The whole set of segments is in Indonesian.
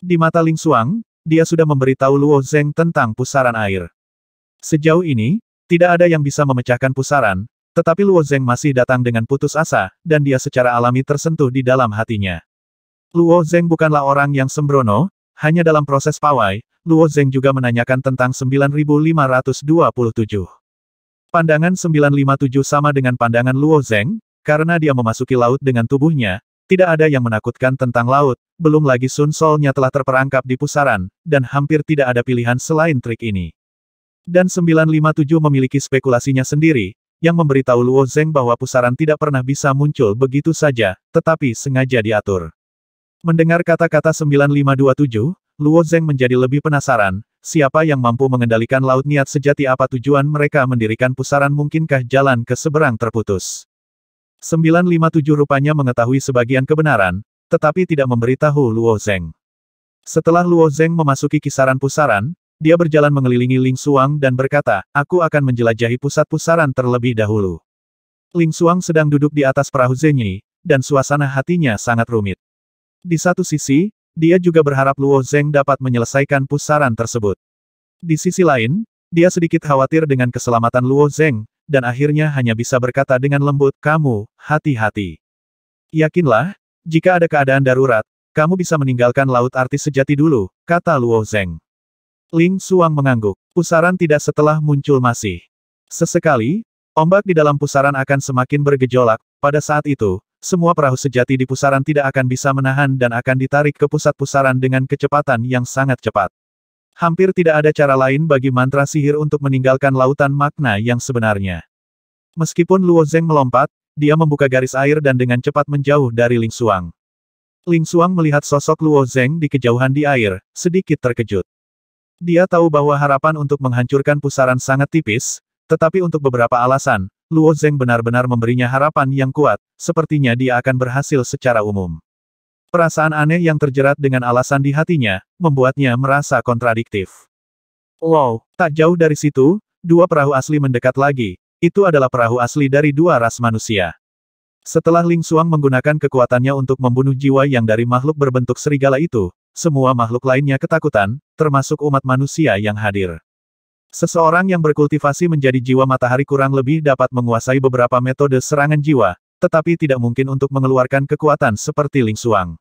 Di mata Ling Xuang, dia sudah memberitahu Luo Zeng tentang pusaran air. Sejauh ini, tidak ada yang bisa memecahkan pusaran, tetapi Luo Zeng masih datang dengan putus asa, dan dia secara alami tersentuh di dalam hatinya. Luo Zeng bukanlah orang yang sembrono, hanya dalam proses pawai, Luo Zeng juga menanyakan tentang 9527. Pandangan 957 sama dengan pandangan Luo Zeng, karena dia memasuki laut dengan tubuhnya, tidak ada yang menakutkan tentang laut, belum lagi Sun Sol-nya telah terperangkap di pusaran, dan hampir tidak ada pilihan selain trik ini. Dan 957 memiliki spekulasinya sendiri, yang memberitahu Luo Zeng bahwa pusaran tidak pernah bisa muncul begitu saja, tetapi sengaja diatur. Mendengar kata-kata 9527, Luo Zeng menjadi lebih penasaran, siapa yang mampu mengendalikan laut, niat sejati apa tujuan mereka mendirikan pusaran, mungkinkah jalan ke seberang terputus. 957 rupanya mengetahui sebagian kebenaran, tetapi tidak memberitahu Luo Zeng. Setelah Luo Zeng memasuki kisaran pusaran, dia berjalan mengelilingi Ling Xuang dan berkata, aku akan menjelajahi pusat pusaran terlebih dahulu. Ling Xuang sedang duduk di atas perahu Zhenyi, dan suasana hatinya sangat rumit. Di satu sisi, dia juga berharap Luo Zeng dapat menyelesaikan pusaran tersebut. Di sisi lain, dia sedikit khawatir dengan keselamatan Luo Zeng, dan akhirnya hanya bisa berkata dengan lembut, kamu, hati-hati. Yakinlah, jika ada keadaan darurat, kamu bisa meninggalkan laut artis sejati dulu, kata Luo Zeng. Ling Xuang mengangguk. Pusaran tidak setelah muncul masih. Sesekali, ombak di dalam pusaran akan semakin bergejolak, pada saat itu, semua perahu sejati di pusaran tidak akan bisa menahan dan akan ditarik ke pusat pusaran dengan kecepatan yang sangat cepat. Hampir tidak ada cara lain bagi mantra sihir untuk meninggalkan lautan makna yang sebenarnya. Meskipun Luo Zeng melompat, dia membuka garis air dan dengan cepat menjauh dari Ling Xuang. Ling Xuang melihat sosok Luo Zeng di kejauhan di air, sedikit terkejut. Dia tahu bahwa harapan untuk menghancurkan pusaran sangat tipis, tetapi untuk beberapa alasan, Luo Zeng benar-benar memberinya harapan yang kuat, sepertinya dia akan berhasil secara umum. Perasaan aneh yang terjerat dengan alasan di hatinya, membuatnya merasa kontradiktif. Wow, tak jauh dari situ, dua perahu asli mendekat lagi, itu adalah perahu asli dari dua ras manusia. Setelah Ling Xuang menggunakan kekuatannya untuk membunuh jiwa yang dari makhluk berbentuk serigala itu, semua makhluk lainnya ketakutan, termasuk umat manusia yang hadir. Seseorang yang berkultivasi menjadi jiwa matahari kurang lebih dapat menguasai beberapa metode serangan jiwa, tetapi tidak mungkin untuk mengeluarkan kekuatan seperti Ling Xuang.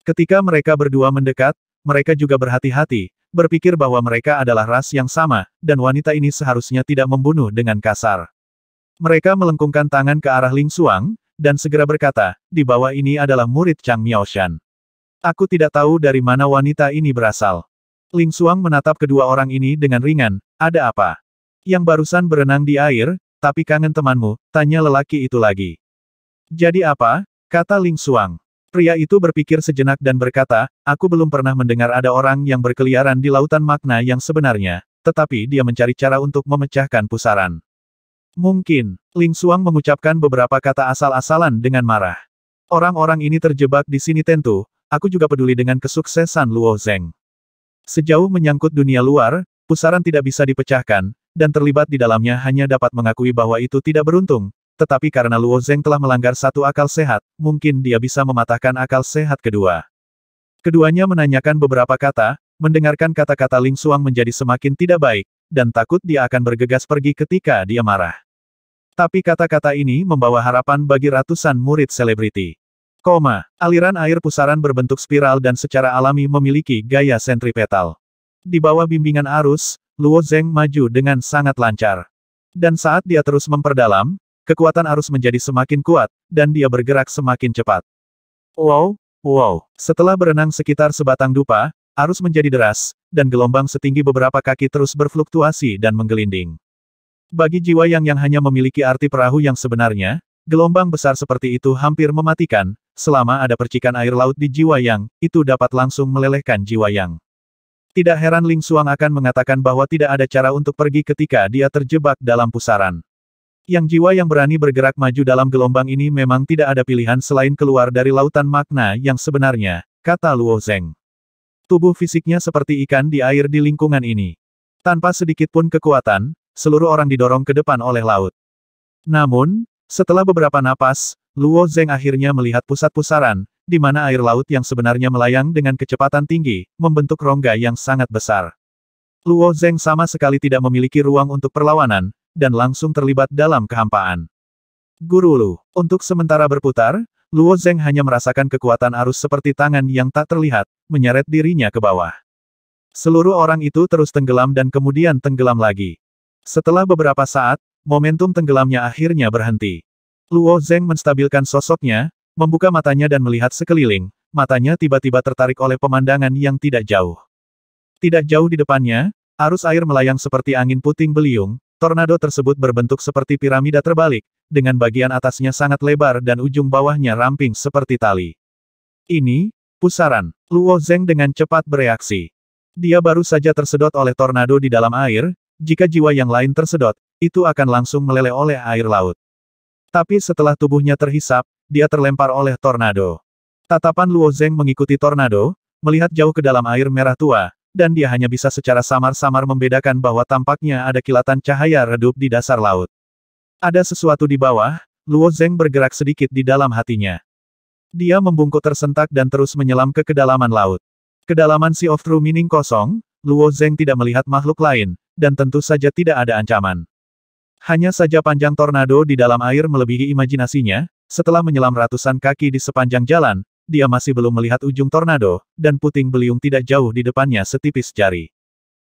Ketika mereka berdua mendekat, mereka juga berhati-hati, berpikir bahwa mereka adalah ras yang sama, dan wanita ini seharusnya tidak membunuh dengan kasar. Mereka melengkungkan tangan ke arah Ling Xuang, dan segera berkata, di bawah ini adalah murid Chang Miaoshan. Aku tidak tahu dari mana wanita ini berasal. Ling Xuang menatap kedua orang ini dengan ringan, ada apa? Yang barusan berenang di air, tapi kangen temanmu, tanya lelaki itu lagi. Jadi apa? Kata Ling Xuang. Pria itu berpikir sejenak dan berkata, aku belum pernah mendengar ada orang yang berkeliaran di lautan makna yang sebenarnya, tetapi dia mencari cara untuk memecahkan pusaran. Mungkin, Ling Xuang mengucapkan beberapa kata asal-asalan dengan marah. Orang-orang ini terjebak di sini tentu, aku juga peduli dengan kesuksesan Luo Zeng. Sejauh menyangkut dunia luar, pusaran tidak bisa dipecahkan, dan terlibat di dalamnya hanya dapat mengakui bahwa itu tidak beruntung, tetapi karena Luo Zeng telah melanggar satu akal sehat, mungkin dia bisa mematahkan akal sehat kedua. Keduanya menanyakan beberapa kata, mendengarkan kata-kata Ling Xuang menjadi semakin tidak baik, dan takut dia akan bergegas pergi ketika dia marah. Tapi kata-kata ini membawa harapan bagi ratusan murid selebriti. Aliran air pusaran berbentuk spiral dan secara alami memiliki gaya sentripetal. Di bawah bimbingan arus, Luo Zeng maju dengan sangat lancar. Dan saat dia terus memperdalam, kekuatan arus menjadi semakin kuat, dan dia bergerak semakin cepat. Wow. Setelah berenang sekitar sebatang dupa, arus menjadi deras, dan gelombang setinggi beberapa kaki terus berfluktuasi dan menggelinding. Bagi jiwa yang hanya memiliki arti perahu yang sebenarnya, gelombang besar seperti itu hampir mematikan. Selama ada percikan air laut di jiwa yang, itu dapat langsung melelehkan jiwa yang. Tidak heran Ling Xuang akan mengatakan bahwa tidak ada cara untuk pergi ketika dia terjebak dalam pusaran. Yang jiwa yang berani bergerak maju dalam gelombang ini memang tidak ada pilihan selain keluar dari lautan makna yang sebenarnya, kata Luo Zeng. Tubuh fisiknya seperti ikan di air di lingkungan ini. Tanpa sedikit pun kekuatan, seluruh orang didorong ke depan oleh laut. Namun, setelah beberapa napas, Luo Zeng akhirnya melihat pusat pusaran, di mana air laut yang sebenarnya melayang dengan kecepatan tinggi, membentuk rongga yang sangat besar. Luo Zeng sama sekali tidak memiliki ruang untuk perlawanan, dan langsung terlibat dalam kehampaan. Guru Lu. Untuk sementara berputar, Luo Zeng hanya merasakan kekuatan arus seperti tangan yang tak terlihat, menyeret dirinya ke bawah. Seluruh orang itu terus tenggelam dan kemudian tenggelam lagi. Setelah beberapa saat, momentum tenggelamnya akhirnya berhenti. Luo Zeng menstabilkan sosoknya, membuka matanya dan melihat sekeliling, matanya tiba-tiba tertarik oleh pemandangan yang tidak jauh. Tidak jauh di depannya, arus air melayang seperti angin puting beliung, tornado tersebut berbentuk seperti piramida terbalik, dengan bagian atasnya sangat lebar dan ujung bawahnya ramping seperti tali. Ini, pusaran. Luo Zeng dengan cepat bereaksi. Dia baru saja tersedot oleh tornado di dalam air, jika jiwa yang lain tersedot, itu akan langsung meleleh oleh air laut. Tapi setelah tubuhnya terhisap, dia terlempar oleh tornado. Tatapan Luo Zeng mengikuti tornado, melihat jauh ke dalam air merah tua, dan dia hanya bisa secara samar-samar membedakan bahwa tampaknya ada kilatan cahaya redup di dasar laut. Ada sesuatu di bawah, Luo Zeng bergerak sedikit di dalam hatinya. Dia membungkuk tersentak dan terus menyelam ke kedalaman laut. Kedalaman Sea of True Meaning kosong, Luo Zeng tidak melihat makhluk lain, dan tentu saja tidak ada ancaman. Hanya saja panjang tornado di dalam air melebihi imajinasinya, setelah menyelam ratusan kaki di sepanjang jalan, dia masih belum melihat ujung tornado, dan puting beliung tidak jauh di depannya setipis jari.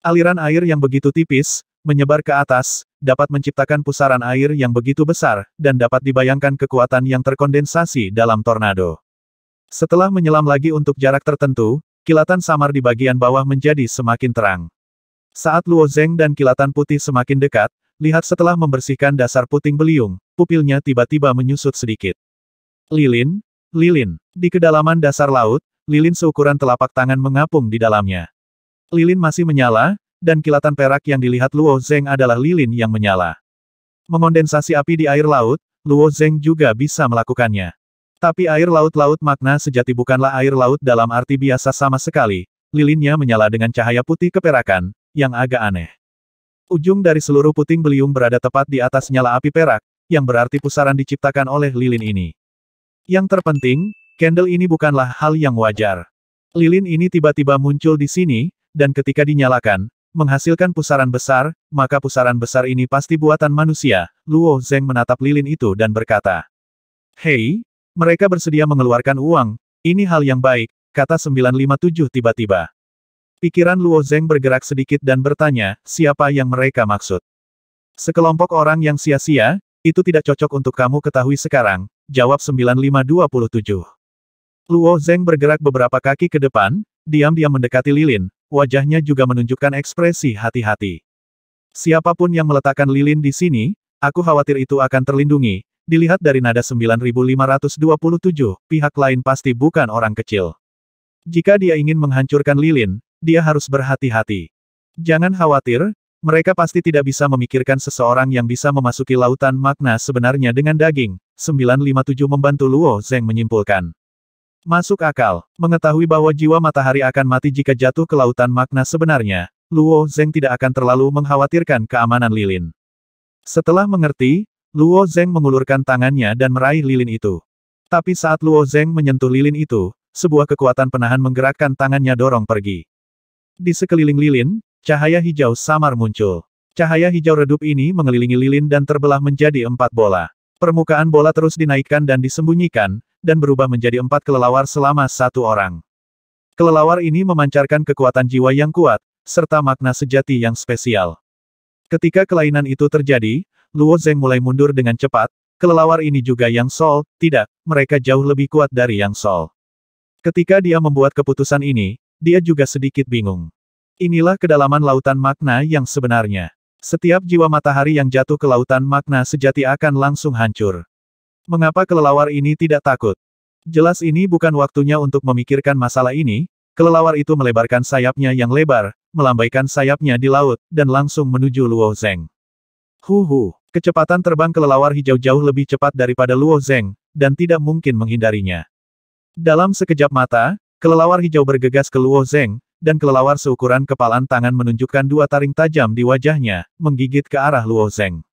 Aliran air yang begitu tipis, menyebar ke atas, dapat menciptakan pusaran air yang begitu besar, dan dapat dibayangkan kekuatan yang terkondensasi dalam tornado. Setelah menyelam lagi untuk jarak tertentu, kilatan samar di bagian bawah menjadi semakin terang. Saat Luo Zeng dan kilatan putih semakin dekat, lihat setelah membersihkan dasar puting beliung, pupilnya tiba-tiba menyusut sedikit. Lilin, lilin. Di kedalaman dasar laut, lilin seukuran telapak tangan mengapung di dalamnya. Lilin masih menyala, dan kilatan perak yang dilihat Luo Zeng adalah lilin yang menyala. Mengondensasi api di air laut, Luo Zeng juga bisa melakukannya. Tapi air laut-laut makna sejati bukanlah air laut dalam arti biasa sama sekali, lilinnya menyala dengan cahaya putih keperakan, yang agak aneh. Ujung dari seluruh puting beliung berada tepat di atas nyala api perak, yang berarti pusaran diciptakan oleh lilin ini. Yang terpenting, candle ini bukanlah hal yang wajar. Lilin ini tiba-tiba muncul di sini, dan ketika dinyalakan, menghasilkan pusaran besar, maka pusaran besar ini pasti buatan manusia. Luo Zeng menatap lilin itu dan berkata, "Hei, mereka bersedia mengeluarkan uang, ini hal yang baik," kata 957 tiba-tiba. Pikiran Luo Zeng bergerak sedikit dan bertanya, siapa yang mereka maksud? Sekelompok orang yang sia-sia, itu tidak cocok untuk kamu ketahui sekarang, jawab 9527. Luo Zeng bergerak beberapa kaki ke depan, diam-diam mendekati lilin, wajahnya juga menunjukkan ekspresi hati-hati. Siapapun yang meletakkan lilin di sini, aku khawatir itu akan terlindungi. Dilihat dari nada 9527, pihak lain pasti bukan orang kecil. Jika dia ingin menghancurkan lilin, dia harus berhati-hati. Jangan khawatir, mereka pasti tidak bisa memikirkan seseorang yang bisa memasuki lautan makna sebenarnya dengan daging. 957 membantu Luo Zeng menyimpulkan. Masuk akal, mengetahui bahwa jiwa matahari akan mati jika jatuh ke lautan makna sebenarnya, Luo Zeng tidak akan terlalu mengkhawatirkan keamanan lilin. Setelah mengerti, Luo Zeng mengulurkan tangannya dan meraih lilin itu. Tapi saat Luo Zeng menyentuh lilin itu, sebuah kekuatan penahan menggerakkan tangannya dorong pergi. Di sekeliling lilin, cahaya hijau samar muncul. Cahaya hijau redup ini mengelilingi lilin dan terbelah menjadi 4 bola. Permukaan bola terus dinaikkan dan disembunyikan, dan berubah menjadi 4 kelelawar selama 1 orang. Kelelawar ini memancarkan kekuatan jiwa yang kuat, serta makna sejati yang spesial. Ketika kelainan itu terjadi, Luo Zeng mulai mundur dengan cepat, kelelawar ini juga Yang Sol, tidak, mereka jauh lebih kuat dari Yang Sol. Ketika dia membuat keputusan ini, dia juga sedikit bingung. Inilah kedalaman lautan makna yang sebenarnya. Setiap jiwa matahari yang jatuh ke lautan makna sejati akan langsung hancur. Mengapa kelelawar ini tidak takut? Jelas ini bukan waktunya untuk memikirkan masalah ini, kelelawar itu melebarkan sayapnya yang lebar, melambaikan sayapnya di laut, dan langsung menuju Luo Zeng. Kecepatan terbang kelelawar hijau jauh lebih cepat daripada Luo Zeng, dan tidak mungkin menghindarinya. Dalam sekejap mata, kelelawar hijau bergegas ke Luo Zeng, dan kelelawar seukuran kepalan tangan menunjukkan 2 taring tajam di wajahnya, menggigit ke arah Luo Zeng.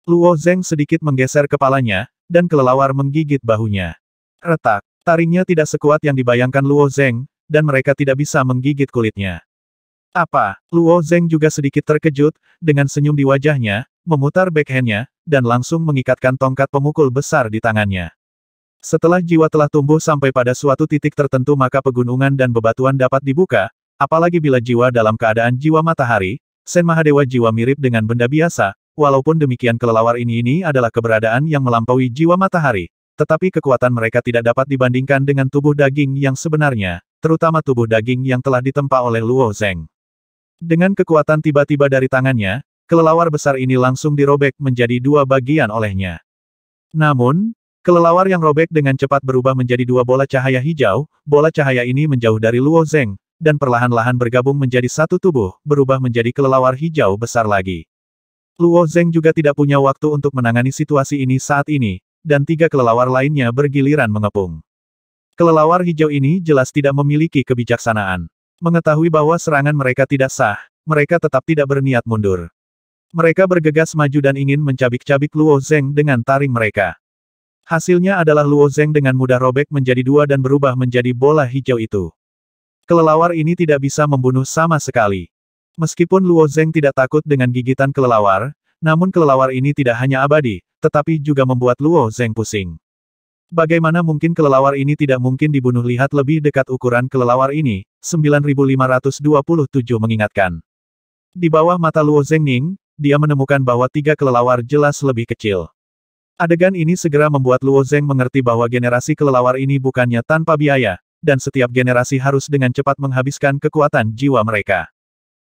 Luo Zeng sedikit menggeser kepalanya, dan kelelawar menggigit bahunya. Retak. Taringnya tidak sekuat yang dibayangkan Luo Zeng, dan mereka tidak bisa menggigit kulitnya. Apa? Luo Zeng juga sedikit terkejut, dengan senyum di wajahnya, memutar backhand-nya, dan langsung mengikatkan tongkat pemukul besar di tangannya. Setelah jiwa telah tumbuh sampai pada suatu titik tertentu maka pegunungan dan bebatuan dapat dibuka, apalagi bila jiwa dalam keadaan jiwa matahari, Sen Mahadewa jiwa mirip dengan benda biasa, walaupun demikian kelelawar ini adalah keberadaan yang melampaui jiwa matahari, tetapi kekuatan mereka tidak dapat dibandingkan dengan tubuh daging yang sebenarnya, terutama tubuh daging yang telah ditempa oleh Luo Zeng. Dengan kekuatan tiba-tiba dari tangannya, kelelawar besar ini langsung dirobek menjadi dua bagian olehnya. Namun, kelelawar yang robek dengan cepat berubah menjadi dua bola cahaya hijau, bola cahaya ini menjauh dari Luo Zeng, dan perlahan-lahan bergabung menjadi satu tubuh, berubah menjadi kelelawar hijau besar lagi. Luo Zeng juga tidak punya waktu untuk menangani situasi ini saat ini, dan tiga kelelawar lainnya bergiliran mengepung. Kelelawar hijau ini jelas tidak memiliki kebijaksanaan. Mengetahui bahwa serangan mereka tidak sah, mereka tetap tidak berniat mundur. Mereka bergegas maju dan ingin mencabik-cabik Luo Zeng dengan taring mereka. Hasilnya adalah Luo Zeng dengan mudah robek menjadi dua dan berubah menjadi bola hijau itu. Kelelawar ini tidak bisa membunuh sama sekali. Meskipun Luo Zeng tidak takut dengan gigitan kelelawar, namun kelelawar ini tidak hanya abadi, tetapi juga membuat Luo Zeng pusing. Bagaimana mungkin kelelawar ini tidak mungkin dibunuh? Lihat lebih dekat ukuran kelelawar ini, 9527 mengingatkan. Di bawah mata Luo Zeng Ning, dia menemukan bahwa tiga kelelawar jelas lebih kecil. Adegan ini segera membuat Luo Zeng mengerti bahwa generasi kelelawar ini bukannya tanpa biaya, dan setiap generasi harus dengan cepat menghabiskan kekuatan jiwa mereka.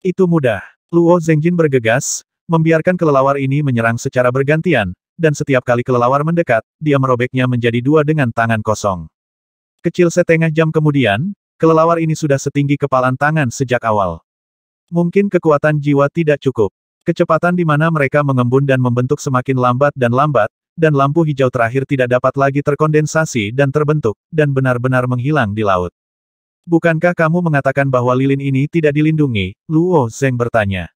Itu mudah. Luo Zengjin bergegas, membiarkan kelelawar ini menyerang secara bergantian, dan setiap kali kelelawar mendekat, dia merobeknya menjadi dua dengan tangan kosong. Kecil setengah jam kemudian, kelelawar ini sudah setinggi kepalan tangan sejak awal. Mungkin kekuatan jiwa tidak cukup. Kecepatan di mana mereka mengembun dan membentuk semakin lambat, dan lampu hijau terakhir tidak dapat lagi terkondensasi dan terbentuk, dan benar-benar menghilang di laut. Bukankah kamu mengatakan bahwa lilin ini tidak dilindungi? Luo Zeng bertanya.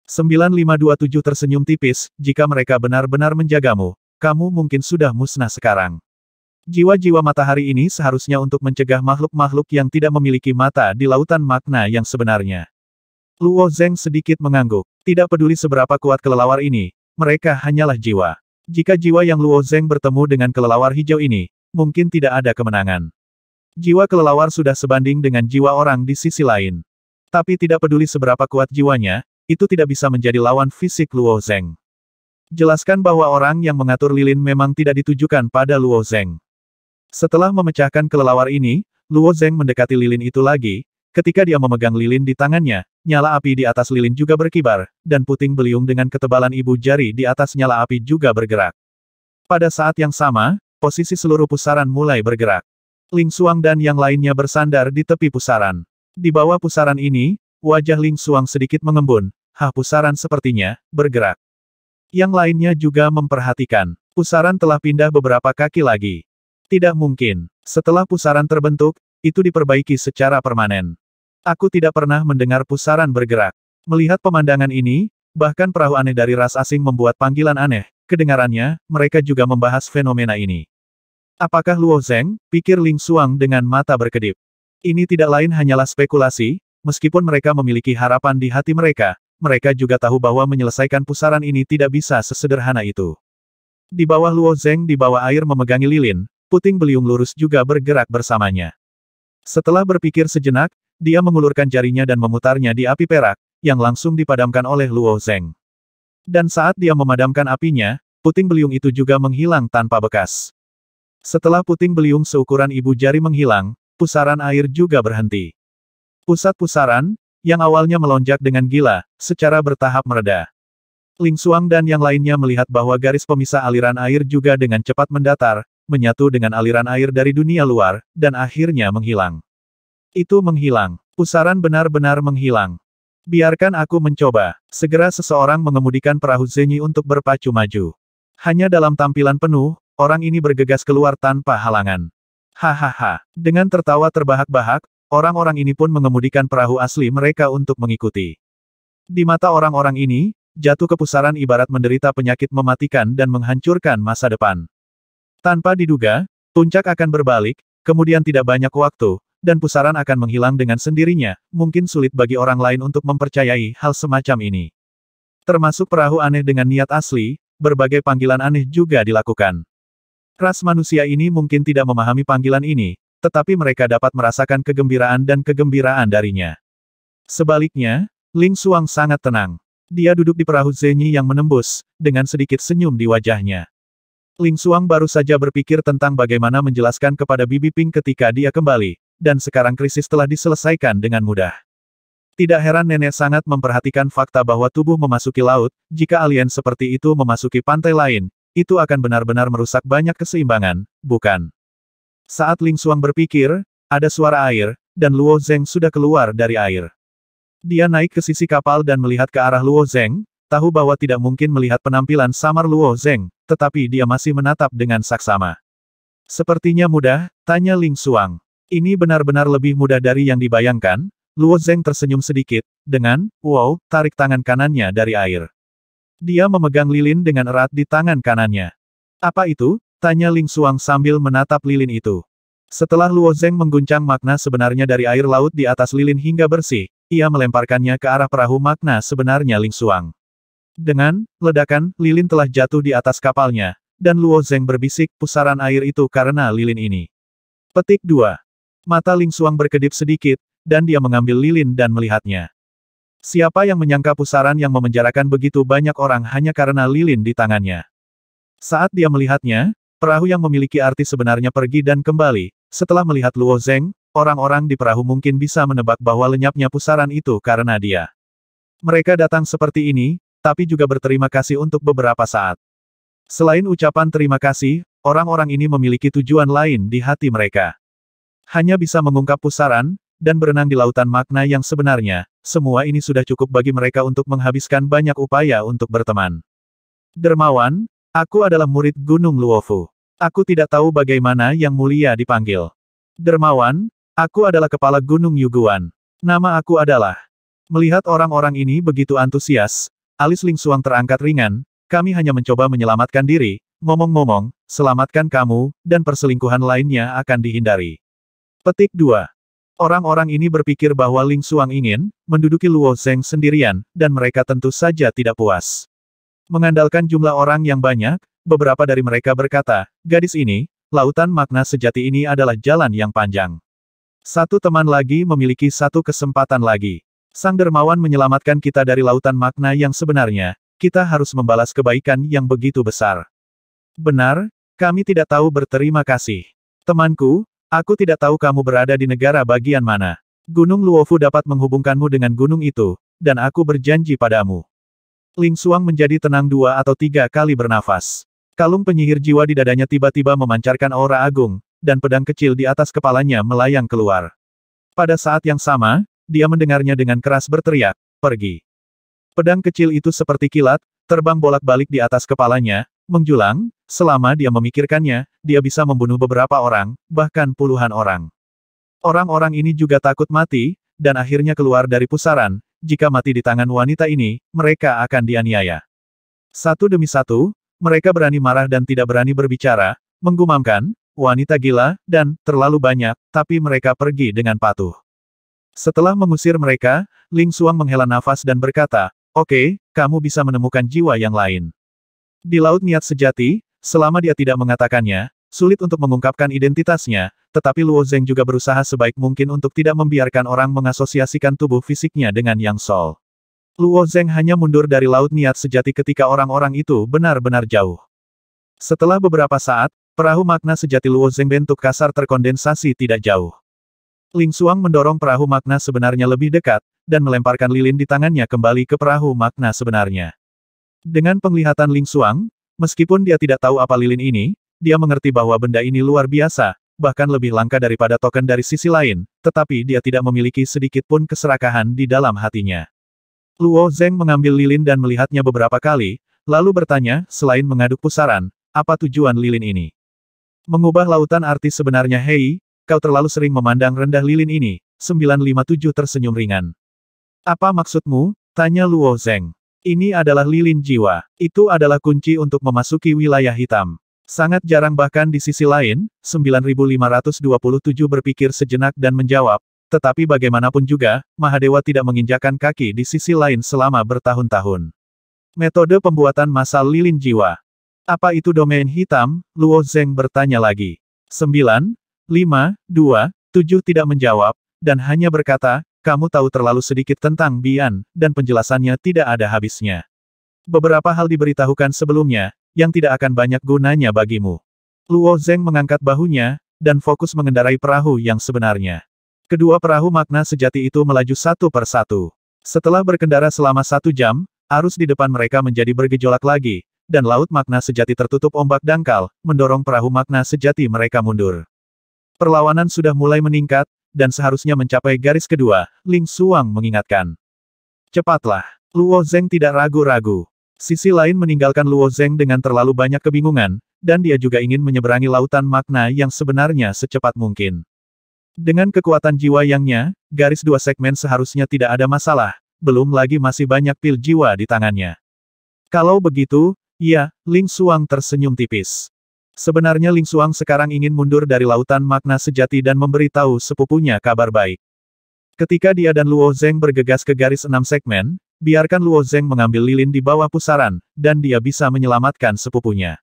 9527 tersenyum tipis, jika mereka benar-benar menjagamu, kamu mungkin sudah musnah sekarang. Jiwa-jiwa matahari ini seharusnya untuk mencegah makhluk-makhluk yang tidak memiliki mata di lautan makna yang sebenarnya. Luo Zeng sedikit mengangguk. Tidak peduli seberapa kuat kelelawar ini, mereka hanyalah jiwa. Jika jiwa yang Luo Zeng bertemu dengan kelelawar hijau ini, mungkin tidak ada kemenangan. Jiwa kelelawar sudah sebanding dengan jiwa orang di sisi lain. Tapi tidak peduli seberapa kuat jiwanya, itu tidak bisa menjadi lawan fisik Luo Zeng. Jelaskan bahwa orang yang mengatur lilin memang tidak ditujukan pada Luo Zeng. Setelah memecahkan kelelawar ini, Luo Zeng mendekati lilin itu lagi. Ketika dia memegang lilin di tangannya, nyala api di atas lilin juga berkibar, dan puting beliung dengan ketebalan ibu jari di atas nyala api juga bergerak. Pada saat yang sama, posisi seluruh pusaran mulai bergerak. Ling Xuang dan yang lainnya bersandar di tepi pusaran. Di bawah pusaran ini, wajah Ling Xuang sedikit mengembun, pusaran sepertinya bergerak. Yang lainnya juga memperhatikan. Pusaran telah pindah beberapa kaki lagi. Tidak mungkin. Setelah pusaran terbentuk, itu diperbaiki secara permanen. Aku tidak pernah mendengar pusaran bergerak. Melihat pemandangan ini, bahkan perahu aneh dari ras asing membuat panggilan aneh. Kedengarannya, mereka juga membahas fenomena ini. Apakah Luo Zeng? Pikir Ling Xuang dengan mata berkedip. Ini tidak lain hanyalah spekulasi, meskipun mereka memiliki harapan di hati mereka, mereka juga tahu bahwa menyelesaikan pusaran ini tidak bisa sesederhana itu. Di bawah Luo Zeng di bawah air memegangi lilin, puting beliung lurus juga bergerak bersamanya. Setelah berpikir sejenak, dia mengulurkan jarinya dan memutarnya di api perak, yang langsung dipadamkan oleh Luo Zeng. Dan saat dia memadamkan apinya, puting beliung itu juga menghilang tanpa bekas. Setelah puting beliung seukuran ibu jari menghilang, pusaran air juga berhenti. Pusat pusaran, yang awalnya melonjak dengan gila, secara bertahap mereda. Ling Xuang dan yang lainnya melihat bahwa garis pemisah aliran air juga dengan cepat mendatar, menyatu dengan aliran air dari dunia luar, dan akhirnya menghilang. Itu menghilang. Pusaran benar-benar menghilang. Biarkan aku mencoba. Segera seseorang mengemudikan perahu Zenyi untuk berpacu maju. Hanya dalam tampilan penuh, orang ini bergegas keluar tanpa halangan. Hahaha. Dengan tertawa terbahak-bahak, orang-orang ini pun mengemudikan perahu asli mereka untuk mengikuti. Di mata orang-orang ini, jatuh ke pusaran ibarat menderita penyakit mematikan dan menghancurkan masa depan. Tanpa diduga, puncak akan berbalik, kemudian tidak banyak waktu, dan pusaran akan menghilang dengan sendirinya, mungkin sulit bagi orang lain untuk mempercayai hal semacam ini. Termasuk perahu aneh dengan niat asli, berbagai panggilan aneh juga dilakukan. Ras manusia ini mungkin tidak memahami panggilan ini, tetapi mereka dapat merasakan kegembiraan dan kegembiraan darinya. Sebaliknya, Ling Xuang sangat tenang. Dia duduk di perahu Zenyi yang menembus, dengan sedikit senyum di wajahnya. Ling Xuang baru saja berpikir tentang bagaimana menjelaskan kepada Bibi Ping ketika dia kembali, dan sekarang krisis telah diselesaikan dengan mudah. Tidak heran nenek sangat memperhatikan fakta bahwa tubuh memasuki laut, jika alien seperti itu memasuki pantai lain, itu akan benar-benar merusak banyak keseimbangan, bukan? Saat Ling Xuang berpikir, ada suara air, dan Luo Zeng sudah keluar dari air. Dia naik ke sisi kapal dan melihat ke arah Luo Zeng, tahu bahwa tidak mungkin melihat penampilan samar Luo Zeng, tetapi dia masih menatap dengan saksama. Sepertinya mudah, tanya Ling Xuang. Ini benar-benar lebih mudah dari yang dibayangkan. Luo Zeng tersenyum sedikit, dengan, wow, tarik tangan kanannya dari air. Dia memegang lilin dengan erat di tangan kanannya. Apa itu? Tanya Ling Xuang sambil menatap lilin itu. Setelah Luo Zeng mengguncang makna sebenarnya dari air laut di atas lilin hingga bersih, ia melemparkannya ke arah perahu makna sebenarnya Ling Xuang. Dengan ledakan, lilin telah jatuh di atas kapalnya, dan Luo Zeng berbisik pusaran air itu karena lilin ini. Petik 2. Mata Ling Xuang berkedip sedikit, dan dia mengambil lilin dan melihatnya. Siapa yang menyangka pusaran yang memenjarakan begitu banyak orang hanya karena lilin di tangannya? Saat dia melihatnya, perahu yang memiliki arti sebenarnya pergi dan kembali. Setelah melihat Luo Zeng, orang-orang di perahu mungkin bisa menebak bahwa lenyapnya pusaran itu karena dia. Mereka datang seperti ini, tapi juga berterima kasih untuk beberapa saat. Selain ucapan terima kasih, orang-orang ini memiliki tujuan lain di hati mereka. Hanya bisa mengungkap pusaran, dan berenang di lautan makna yang sebenarnya, semua ini sudah cukup bagi mereka untuk menghabiskan banyak upaya untuk berteman. Dermawan, aku adalah murid Gunung Luofu. Aku tidak tahu bagaimana Yang Mulia dipanggil. Dermawan, aku adalah kepala Gunung Yuguan. Nama aku adalah. Melihat orang-orang ini begitu antusias, alis Ling Xuang terangkat ringan, kami hanya mencoba menyelamatkan diri, ngomong-ngomong, selamatkan kamu, dan perselingkuhan lainnya akan dihindari. Petik 2. Orang-orang ini berpikir bahwa Ling Xuang ingin menduduki Luo Zeng sendirian, dan mereka tentu saja tidak puas. Mengandalkan jumlah orang yang banyak, beberapa dari mereka berkata, gadis ini, lautan makna sejati ini adalah jalan yang panjang. Satu teman lagi memiliki satu kesempatan lagi. Sang dermawan menyelamatkan kita dari lautan makna yang sebenarnya, kita harus membalas kebaikan yang begitu besar. Benar, kami tidak tahu berterima kasih. Temanku, aku tidak tahu kamu berada di negara bagian mana. Gunung Luofu dapat menghubungkanmu dengan gunung itu, dan aku berjanji padamu. Ling Xuang menjadi tenang 2 atau 3 kali bernafas. Kalung penyihir jiwa di dadanya tiba-tiba memancarkan aura agung, dan pedang kecil di atas kepalanya melayang keluar. Pada saat yang sama, dia mendengarnya dengan keras berteriak, pergi. Pedang kecil itu seperti kilat, terbang bolak-balik di atas kepalanya, menjulang. Selama dia memikirkannya, dia bisa membunuh beberapa orang, bahkan puluhan orang. Orang-orang ini juga takut mati, dan akhirnya keluar dari pusaran. Jika mati di tangan wanita ini, mereka akan dianiaya. Satu demi satu, mereka berani marah dan tidak berani berbicara, menggumamkan, wanita gila, dan terlalu banyak, tapi mereka pergi dengan patuh. Setelah mengusir mereka, Ling Xuang menghela nafas dan berkata, oke, kamu bisa menemukan jiwa yang lain. Di Laut Niat Sejati, selama dia tidak mengatakannya, sulit untuk mengungkapkan identitasnya, tetapi Luo Zeng juga berusaha sebaik mungkin untuk tidak membiarkan orang mengasosiasikan tubuh fisiknya dengan Yang Sol. Luo Zeng hanya mundur dari Laut Niat Sejati ketika orang-orang itu benar-benar jauh. Setelah beberapa saat, perahu makna sejati Luo Zeng bentuk kasar terkondensasi tidak jauh. Ling Xuang mendorong perahu makna sebenarnya lebih dekat, dan melemparkan lilin di tangannya kembali ke perahu makna sebenarnya. Dengan penglihatan Ling Xuang, meskipun dia tidak tahu apa lilin ini, dia mengerti bahwa benda ini luar biasa, bahkan lebih langka daripada token dari sisi lain, tetapi dia tidak memiliki sedikit pun keserakahan di dalam hatinya. Luo Zeng mengambil lilin dan melihatnya beberapa kali, lalu bertanya, selain mengaduk pusaran, apa tujuan lilin ini? Mengubah lautan arti sebenarnya. Hei, kau terlalu sering memandang rendah lilin ini. 957 tersenyum ringan. Apa maksudmu? Tanya Luo Zeng. Ini adalah lilin jiwa. Itu adalah kunci untuk memasuki wilayah hitam. Sangat jarang bahkan di sisi lain, 9527 berpikir sejenak dan menjawab, tetapi bagaimanapun juga, Mahadewa tidak menginjakkan kaki di sisi lain selama bertahun-tahun. Metode pembuatan masal lilin jiwa. Apa itu domain hitam? Luo Zeng bertanya lagi. 9, 5, 2, 7 tidak menjawab, dan hanya berkata, kamu tahu terlalu sedikit tentang Bian, dan penjelasannya tidak ada habisnya. Beberapa hal diberitahukan sebelumnya, yang tidak akan banyak gunanya bagimu. Luo Zeng mengangkat bahunya, dan fokus mengendarai perahu yang sebenarnya. Kedua perahu makna sejati itu melaju satu per satu. Setelah berkendara selama 1 jam, arus di depan mereka menjadi bergejolak lagi, dan laut makna sejati tertutup ombak dangkal, mendorong perahu makna sejati mereka mundur. Perlawanan sudah mulai meningkat, dan seharusnya mencapai garis kedua, Ling Xuang mengingatkan. Cepatlah. Luo Zeng tidak ragu-ragu. Sisi lain meninggalkan Luo Zeng dengan terlalu banyak kebingungan, dan dia juga ingin menyeberangi lautan makna yang sebenarnya secepat mungkin. Dengan kekuatan jiwa yangnya, garis 2 segmen seharusnya tidak ada masalah, belum lagi masih banyak pil jiwa di tangannya. Kalau begitu, ya, Ling Xuang tersenyum tipis. Sebenarnya Ling Xuang sekarang ingin mundur dari lautan makna sejati dan memberitahu sepupunya kabar baik. Ketika dia dan Luo Zeng bergegas ke garis 6 segmen, biarkan Luo Zeng mengambil lilin di bawah pusaran, dan dia bisa menyelamatkan sepupunya.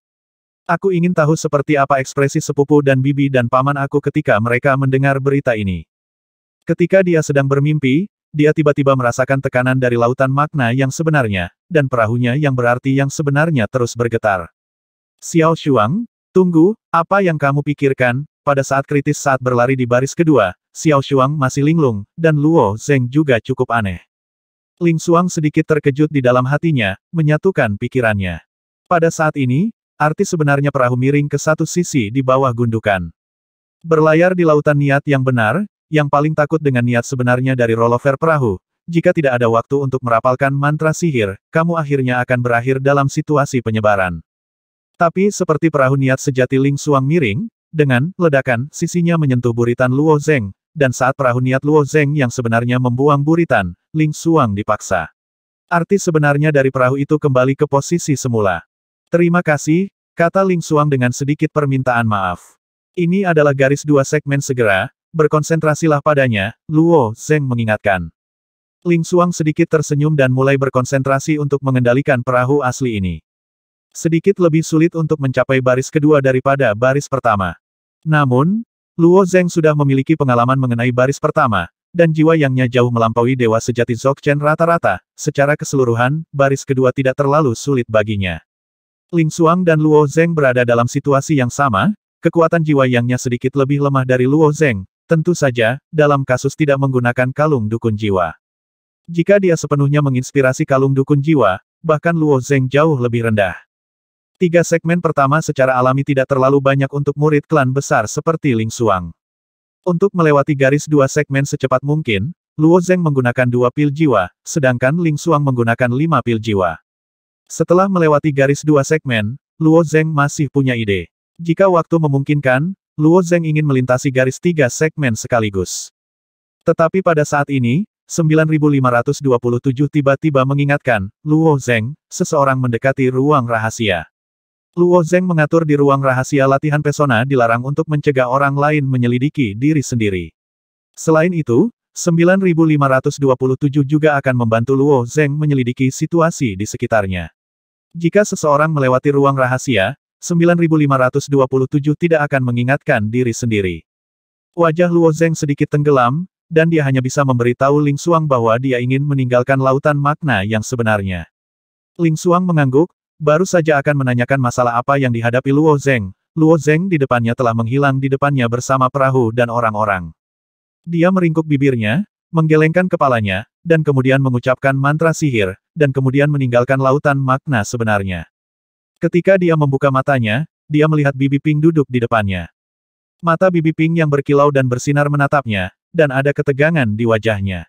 Aku ingin tahu seperti apa ekspresi sepupu dan bibi dan paman aku ketika mereka mendengar berita ini. Ketika dia sedang bermimpi, dia tiba-tiba merasakan tekanan dari lautan makna yang sebenarnya, dan perahunya yang berarti yang sebenarnya terus bergetar. Xiao Shuang, tunggu, apa yang kamu pikirkan? Pada saat kritis saat berlari di baris kedua, Xiao Shuang masih linglung, dan Luo Zeng juga cukup aneh. Ling Xuang sedikit terkejut di dalam hatinya, menyatukan pikirannya. Pada saat ini, arti sebenarnya perahu miring ke satu sisi di bawah gundukan. Berlayar di lautan niat yang benar, yang paling takut dengan niat sebenarnya dari rollover perahu, jika tidak ada waktu untuk merapalkan mantra sihir, kamu akhirnya akan berakhir dalam situasi penyebaran. Tapi seperti perahu niat sejati Ling Xuang miring, dengan ledakan, sisinya menyentuh buritan Luo Zeng, dan saat perahu niat Luo Zeng yang sebenarnya membuang buritan, Ling Xuang dipaksa. Arti sebenarnya dari perahu itu kembali ke posisi semula. Terima kasih, kata Ling Xuang dengan sedikit permintaan maaf. Ini adalah garis 2 segmen segera, berkonsentrasilah padanya, Luo Zeng mengingatkan. Ling Xuang sedikit tersenyum dan mulai berkonsentrasi untuk mengendalikan perahu asli ini. Sedikit lebih sulit untuk mencapai baris kedua daripada baris pertama. Namun, Luo Zeng sudah memiliki pengalaman mengenai baris pertama, dan jiwa yangnya jauh melampaui dewa sejati Dzogchen rata-rata, secara keseluruhan, baris kedua tidak terlalu sulit baginya. Ling Xuang dan Luo Zeng berada dalam situasi yang sama, kekuatan jiwa yangnya sedikit lebih lemah dari Luo Zeng, tentu saja, dalam kasus tidak menggunakan kalung dukun jiwa. Jika dia sepenuhnya menginspirasi kalung dukun jiwa, bahkan Luo Zeng jauh lebih rendah. 3 segmen pertama secara alami tidak terlalu banyak untuk murid klan besar seperti Ling Xuang. Untuk melewati garis 2 segmen secepat mungkin, Luo Zeng menggunakan 2 pil jiwa, sedangkan Ling Xuang menggunakan 5 pil jiwa. Setelah melewati garis 2 segmen, Luo Zeng masih punya ide. Jika waktu memungkinkan, Luo Zeng ingin melintasi garis 3 segmen sekaligus. Tetapi pada saat ini, 9527 tiba-tiba mengingatkan, Luo Zeng, seseorang mendekati ruang rahasia. Luo Zeng mengatur di ruang rahasia latihan pesona dilarang untuk mencegah orang lain menyelidiki diri sendiri. Selain itu, 9527 juga akan membantu Luo Zeng menyelidiki situasi di sekitarnya. Jika seseorang melewati ruang rahasia, 9527 tidak akan mengingatkan diri sendiri. Wajah Luo Zeng sedikit tenggelam, dan dia hanya bisa memberitahu Ling Xuang bahwa dia ingin meninggalkan lautan makna yang sebenarnya. Ling Xuang mengangguk, baru saja akan menanyakan masalah apa yang dihadapi Luo Zeng. Luo Zeng di depannya telah menghilang di depannya bersama perahu dan orang-orang. Dia meringkuk bibirnya, menggelengkan kepalanya, dan kemudian mengucapkan mantra sihir, dan kemudian meninggalkan lautan makna sebenarnya. Ketika dia membuka matanya, dia melihat Bibi Ping duduk di depannya. Mata Bibi Ping yang berkilau dan bersinar menatapnya, dan ada ketegangan di wajahnya.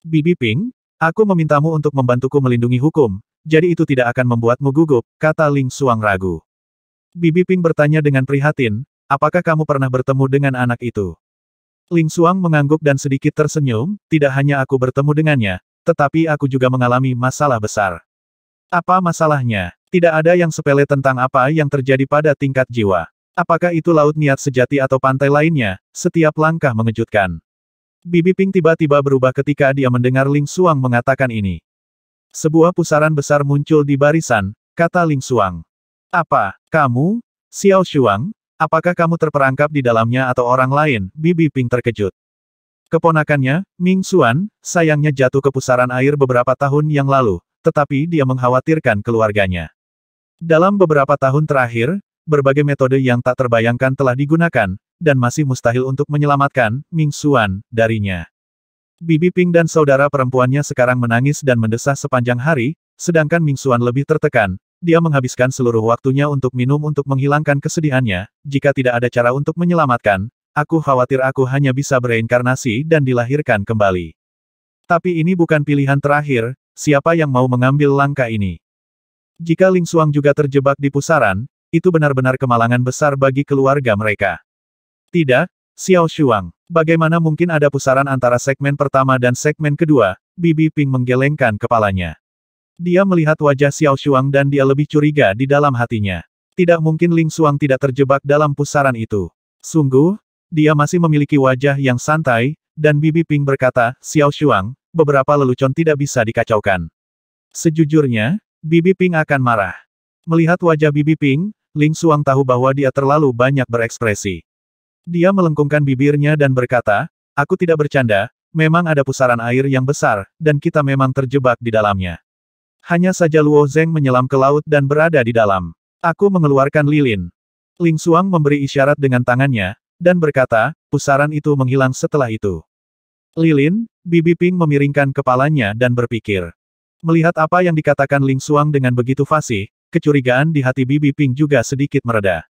Bibi Ping, aku memintamu untuk membantuku melindungi hukum, jadi itu tidak akan membuatmu gugup, kata Ling Xuang ragu. Bibi Ping bertanya dengan prihatin, apakah kamu pernah bertemu dengan anak itu? Ling Xuang mengangguk dan sedikit tersenyum, tidak hanya aku bertemu dengannya, tetapi aku juga mengalami masalah besar. Apa masalahnya? Tidak ada yang sepele tentang apa yang terjadi pada tingkat jiwa. Apakah itu laut niat sejati atau pantai lainnya, setiap langkah mengejutkan. Bibi Ping tiba-tiba berubah ketika dia mendengar Ling Xuang mengatakan ini. Sebuah pusaran besar muncul di barisan, kata Ling Xuang. Apa, kamu? Xiao Shuang? Apakah kamu terperangkap di dalamnya atau orang lain? Bibi Ping terkejut. Keponakannya, Ming Xuan, sayangnya jatuh ke pusaran air beberapa tahun yang lalu, tetapi dia mengkhawatirkan keluarganya. Dalam beberapa tahun terakhir, berbagai metode yang tak terbayangkan telah digunakan, dan masih mustahil untuk menyelamatkan Ming Xuan darinya. Bibi Ping dan saudara perempuannya sekarang menangis dan mendesah sepanjang hari, sedangkan Ming Xuan lebih tertekan. Dia menghabiskan seluruh waktunya untuk minum untuk menghilangkan kesedihannya. Jika tidak ada cara untuk menyelamatkan, aku khawatir aku hanya bisa bereinkarnasi dan dilahirkan kembali. Tapi ini bukan pilihan terakhir, siapa yang mau mengambil langkah ini? Jika Ling Xuang juga terjebak di pusaran, itu benar-benar kemalangan besar bagi keluarga mereka. Tidak, Xiao Shuang. Bagaimana mungkin ada pusaran antara segmen pertama dan segmen kedua? Bibi Ping menggelengkan kepalanya. Dia melihat wajah Xiao Shuang dan dia lebih curiga di dalam hatinya. Tidak mungkin Ling Xuang tidak terjebak dalam pusaran itu. Sungguh, dia masih memiliki wajah yang santai, dan Bibi Ping berkata, Xiao Shuang, beberapa lelucon tidak bisa dikacaukan. Sejujurnya, Bibi Ping akan marah. Melihat wajah Bibi Ping, Ling Xuang tahu bahwa dia terlalu banyak berekspresi. Dia melengkungkan bibirnya dan berkata, aku tidak bercanda, memang ada pusaran air yang besar, dan kita memang terjebak di dalamnya. Hanya saja Luo Zeng menyelam ke laut dan berada di dalam. Aku mengeluarkan lilin. Ling Xuang memberi isyarat dengan tangannya, dan berkata, pusaran itu menghilang setelah itu. Lilin, Bibi Ping memiringkan kepalanya dan berpikir. Melihat apa yang dikatakan Ling Xuang dengan begitu fasih, kecurigaan di hati Bibi Ping juga sedikit mereda.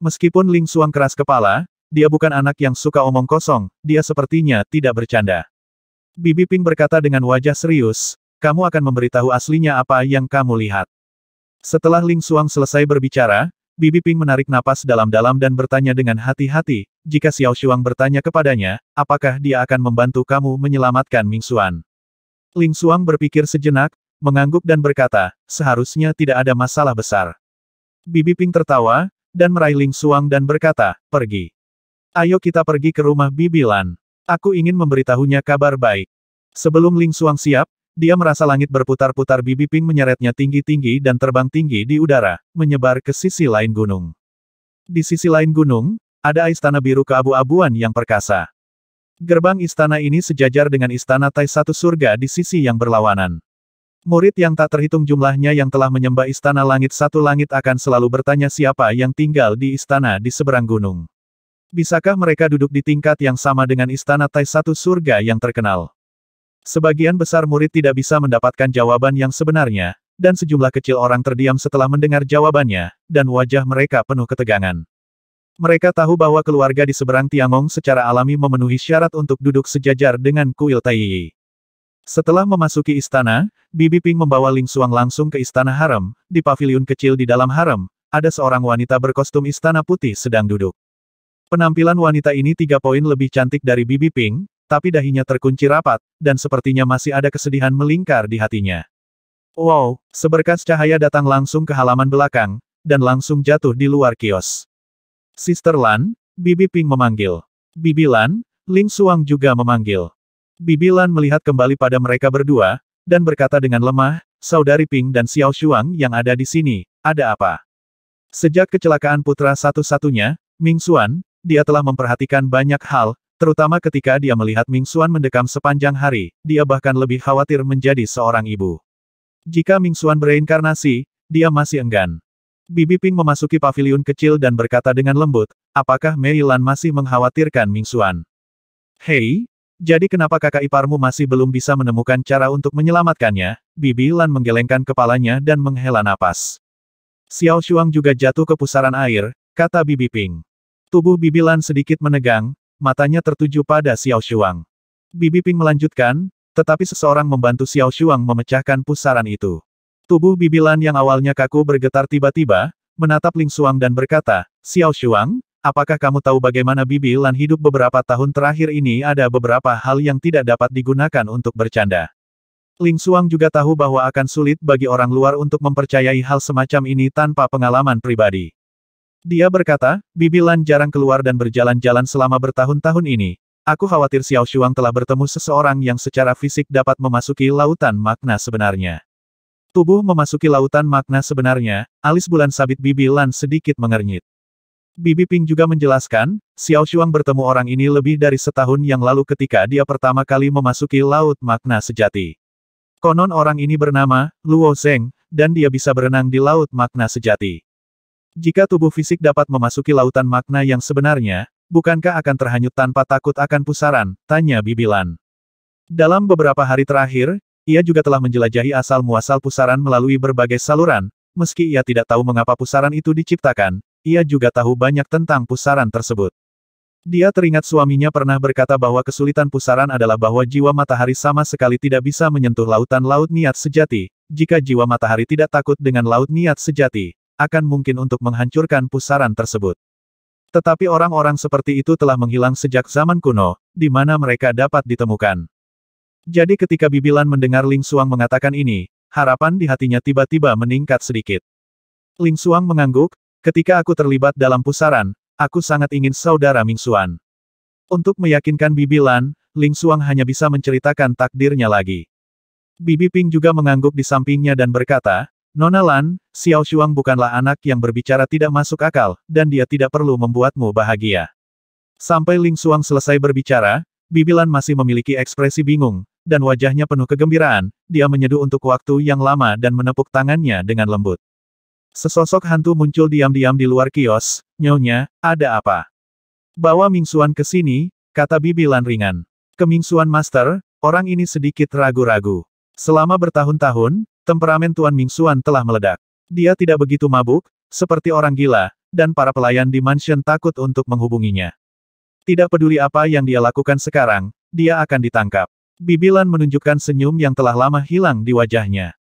Meskipun Ling Xuang keras kepala, dia bukan anak yang suka omong kosong, dia sepertinya tidak bercanda. Bibi Ping berkata dengan wajah serius, kamu akan memberitahu aslinya apa yang kamu lihat. Setelah Ling Xuang selesai berbicara, Bibi Ping menarik napas dalam-dalam dan bertanya dengan hati-hati, jika Xiao Shuang bertanya kepadanya, apakah dia akan membantu kamu menyelamatkan Ming Xuan? Ling Xuang berpikir sejenak, mengangguk dan berkata, seharusnya tidak ada masalah besar. Bibi Ping tertawa, dan meraih Ling Xuang dan berkata, pergi. Ayo kita pergi ke rumah Bibi Lan. Aku ingin memberitahunya kabar baik. Sebelum Ling Xuang siap, dia merasa langit berputar-putar. Bibi Ping menyeretnya tinggi-tinggi dan terbang tinggi di udara, menyebar ke sisi lain gunung. Di sisi lain gunung, ada istana biru keabu-abuan yang perkasa. Gerbang istana ini sejajar dengan istana Tai Satu Surga di sisi yang berlawanan. Murid yang tak terhitung jumlahnya yang telah menyembah istana langit satu langit akan selalu bertanya siapa yang tinggal di istana di seberang gunung. Bisakah mereka duduk di tingkat yang sama dengan istana Tai Satu Surga yang terkenal? Sebagian besar murid tidak bisa mendapatkan jawaban yang sebenarnya, dan sejumlah kecil orang terdiam setelah mendengar jawabannya, dan wajah mereka penuh ketegangan. Mereka tahu bahwa keluarga di seberang Tiangong secara alami memenuhi syarat untuk duduk sejajar dengan kuil Taiyi. Setelah memasuki istana, Bibi Ping membawa Ling Xuang langsung ke istana harem. Di paviliun kecil di dalam harem, ada seorang wanita berkostum istana putih sedang duduk. Penampilan wanita ini 3 poin lebih cantik dari Bibi Ping, tapi dahinya terkunci rapat, dan sepertinya masih ada kesedihan melingkar di hatinya. Wow, seberkas cahaya datang langsung ke halaman belakang, dan langsung jatuh di luar kios. Sister Lan, Bibi Ping memanggil. Bibi Lan, Ling Xuang juga memanggil. Bibi Lan melihat kembali pada mereka berdua, dan berkata dengan lemah, Saudari Ping dan Xiao Shuang yang ada di sini, ada apa? Sejak kecelakaan putra satu-satunya, Ming Xuan, dia telah memperhatikan banyak hal, terutama ketika dia melihat Ming Xuan mendekam sepanjang hari, dia bahkan lebih khawatir menjadi seorang ibu. Jika Ming Xuan bereinkarnasi, dia masih enggan. Bibi Ping memasuki paviliun kecil dan berkata dengan lembut, apakah Mei Lan masih mengkhawatirkan Ming Xuan? Hei, jadi kenapa kakak iparmu masih belum bisa menemukan cara untuk menyelamatkannya? Bibi Lan menggelengkan kepalanya dan menghela napas. Xiao Shuang juga jatuh ke pusaran air, kata Bibi Ping. Tubuh Bibi Lan sedikit menegang, matanya tertuju pada Xiao Shuang. Bibi Ping melanjutkan, tetapi seseorang membantu Xiao Shuang memecahkan pusaran itu. Tubuh Bibi Lan yang awalnya kaku bergetar tiba-tiba, menatap Ling Xuang dan berkata, Xiao Shuang, apakah kamu tahu bagaimana Bibi Lan hidup beberapa tahun terakhir ini? Ada beberapa hal yang tidak dapat digunakan untuk bercanda. Ling Xuang juga tahu bahwa akan sulit bagi orang luar untuk mempercayai hal semacam ini tanpa pengalaman pribadi. Dia berkata, Bibi Lan jarang keluar dan berjalan-jalan selama bertahun-tahun ini. Aku khawatir Xiao Shuang telah bertemu seseorang yang secara fisik dapat memasuki lautan makna sebenarnya. Tubuh memasuki lautan makna sebenarnya, alis bulan sabit Bibi Lan sedikit mengernyit. Bibi Ping juga menjelaskan, Xiao Shuang bertemu orang ini lebih dari setahun yang lalu ketika dia pertama kali memasuki laut makna sejati. Konon orang ini bernama Luo Zeng, dan dia bisa berenang di laut makna sejati. Jika tubuh fisik dapat memasuki lautan makna yang sebenarnya, bukankah akan terhanyut tanpa takut akan pusaran? Tanya Bibi Lan. Dalam beberapa hari terakhir, ia juga telah menjelajahi asal-muasal pusaran melalui berbagai saluran. Meski ia tidak tahu mengapa pusaran itu diciptakan, ia juga tahu banyak tentang pusaran tersebut. Dia teringat suaminya pernah berkata bahwa kesulitan pusaran adalah bahwa jiwa matahari sama sekali tidak bisa menyentuh lautan laut niat sejati. Jika jiwa matahari tidak takut dengan laut niat sejati, akan mungkin untuk menghancurkan pusaran tersebut. Tetapi orang-orang seperti itu telah menghilang sejak zaman kuno, di mana mereka dapat ditemukan. Jadi ketika Bibi Lan mendengar Ling Xuang mengatakan ini, harapan di hatinya tiba-tiba meningkat sedikit. Ling Xuang mengangguk, ketika aku terlibat dalam pusaran, aku sangat ingin saudara Ming Xuan. Untuk meyakinkan Bibi Lan, Ling Xuang hanya bisa menceritakan takdirnya lagi. Bibi Ping juga mengangguk di sampingnya dan berkata, Nona Lan, Xiao Shuang bukanlah anak yang berbicara tidak masuk akal, dan dia tidak perlu membuatmu bahagia. Sampai Ling Xuang selesai berbicara, Bibi Lan masih memiliki ekspresi bingung, dan wajahnya penuh kegembiraan. Dia menyeduh untuk waktu yang lama dan menepuk tangannya dengan lembut. Sesosok hantu muncul diam-diam di luar kios. Nyonya, ada apa? Bawa Ming Xuan ke sini, kata Bibi Lan ringan. Ke Ming Xuan Master, orang ini sedikit ragu-ragu. Selama bertahun-tahun, temperamen Tuan Ming Xuan telah meledak. Dia tidak begitu mabuk, seperti orang gila, dan para pelayan di mansion takut untuk menghubunginya. Tidak peduli apa yang dia lakukan sekarang, dia akan ditangkap. Bibi Lan menunjukkan senyum yang telah lama hilang di wajahnya.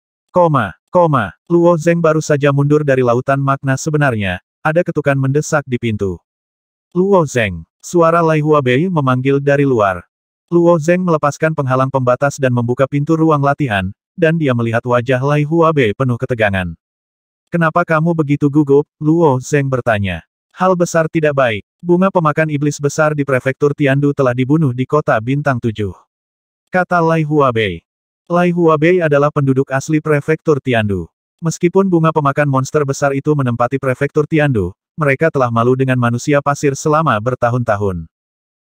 Luo Zeng baru saja mundur dari lautan makna sebenarnya, ada ketukan mendesak di pintu. Luo Zeng, suara Lai Huabei memanggil dari luar. Luo Zeng melepaskan penghalang pembatas dan membuka pintu ruang latihan, dan dia melihat wajah Lai Huabei penuh ketegangan. Kenapa kamu begitu gugup? Luo Zeng bertanya. Hal besar tidak baik. Bunga pemakan iblis besar di prefektur Tiandu telah dibunuh di kota Bintang 7. Kata Lai Huabei. Lai Huabei adalah penduduk asli prefektur Tiandu. Meskipun bunga pemakan monster besar itu menempati prefektur Tiandu, mereka telah malu dengan manusia pasir selama bertahun-tahun.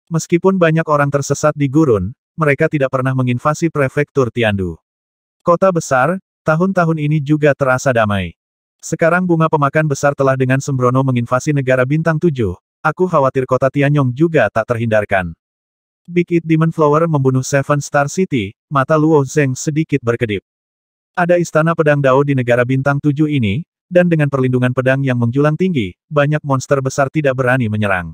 Meskipun banyak orang tersesat di gurun, mereka tidak pernah menginvasi prefektur Tiandu. Kota besar, tahun-tahun ini juga terasa damai. Sekarang bunga pemakan besar telah dengan sembrono menginvasi negara Bintang 7, aku khawatir kota Tianyong juga tak terhindarkan. Big It Demon Flower membunuh Seven Star City, mata Luo Zeng sedikit berkedip. Ada istana pedang Dao di negara Bintang 7 ini, dan dengan perlindungan pedang yang menjulang tinggi, banyak monster besar tidak berani menyerang.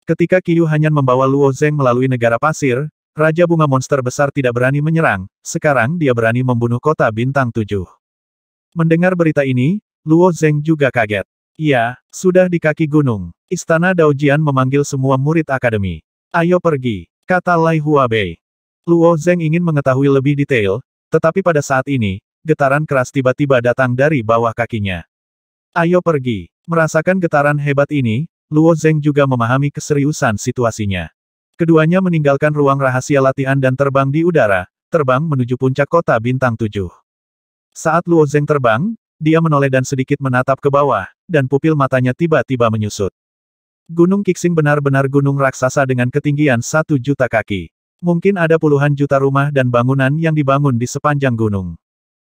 Ketika Qiyu Hanyan membawa Luo Zeng melalui negara pasir, Raja Bunga Monster Besar tidak berani menyerang, sekarang dia berani membunuh kota Bintang 7. Mendengar berita ini, Luo Zeng juga kaget. Iya, sudah di kaki gunung. Istana Daojian memanggil semua murid akademi. Ayo pergi. Kata Lai Huabei. Luo Zeng ingin mengetahui lebih detail, tetapi pada saat ini, getaran keras tiba-tiba datang dari bawah kakinya. Ayo pergi. Merasakan getaran hebat ini, Luo Zeng juga memahami keseriusan situasinya. Keduanya meninggalkan ruang rahasia latihan dan terbang di udara, terbang menuju puncak kota Bintang 7. Saat Luo Zeng terbang, dia menoleh dan sedikit menatap ke bawah, dan pupil matanya tiba-tiba menyusut. Gunung Qixing benar-benar gunung raksasa dengan ketinggian 1 juta kaki. Mungkin ada puluhan juta rumah dan bangunan yang dibangun di sepanjang gunung.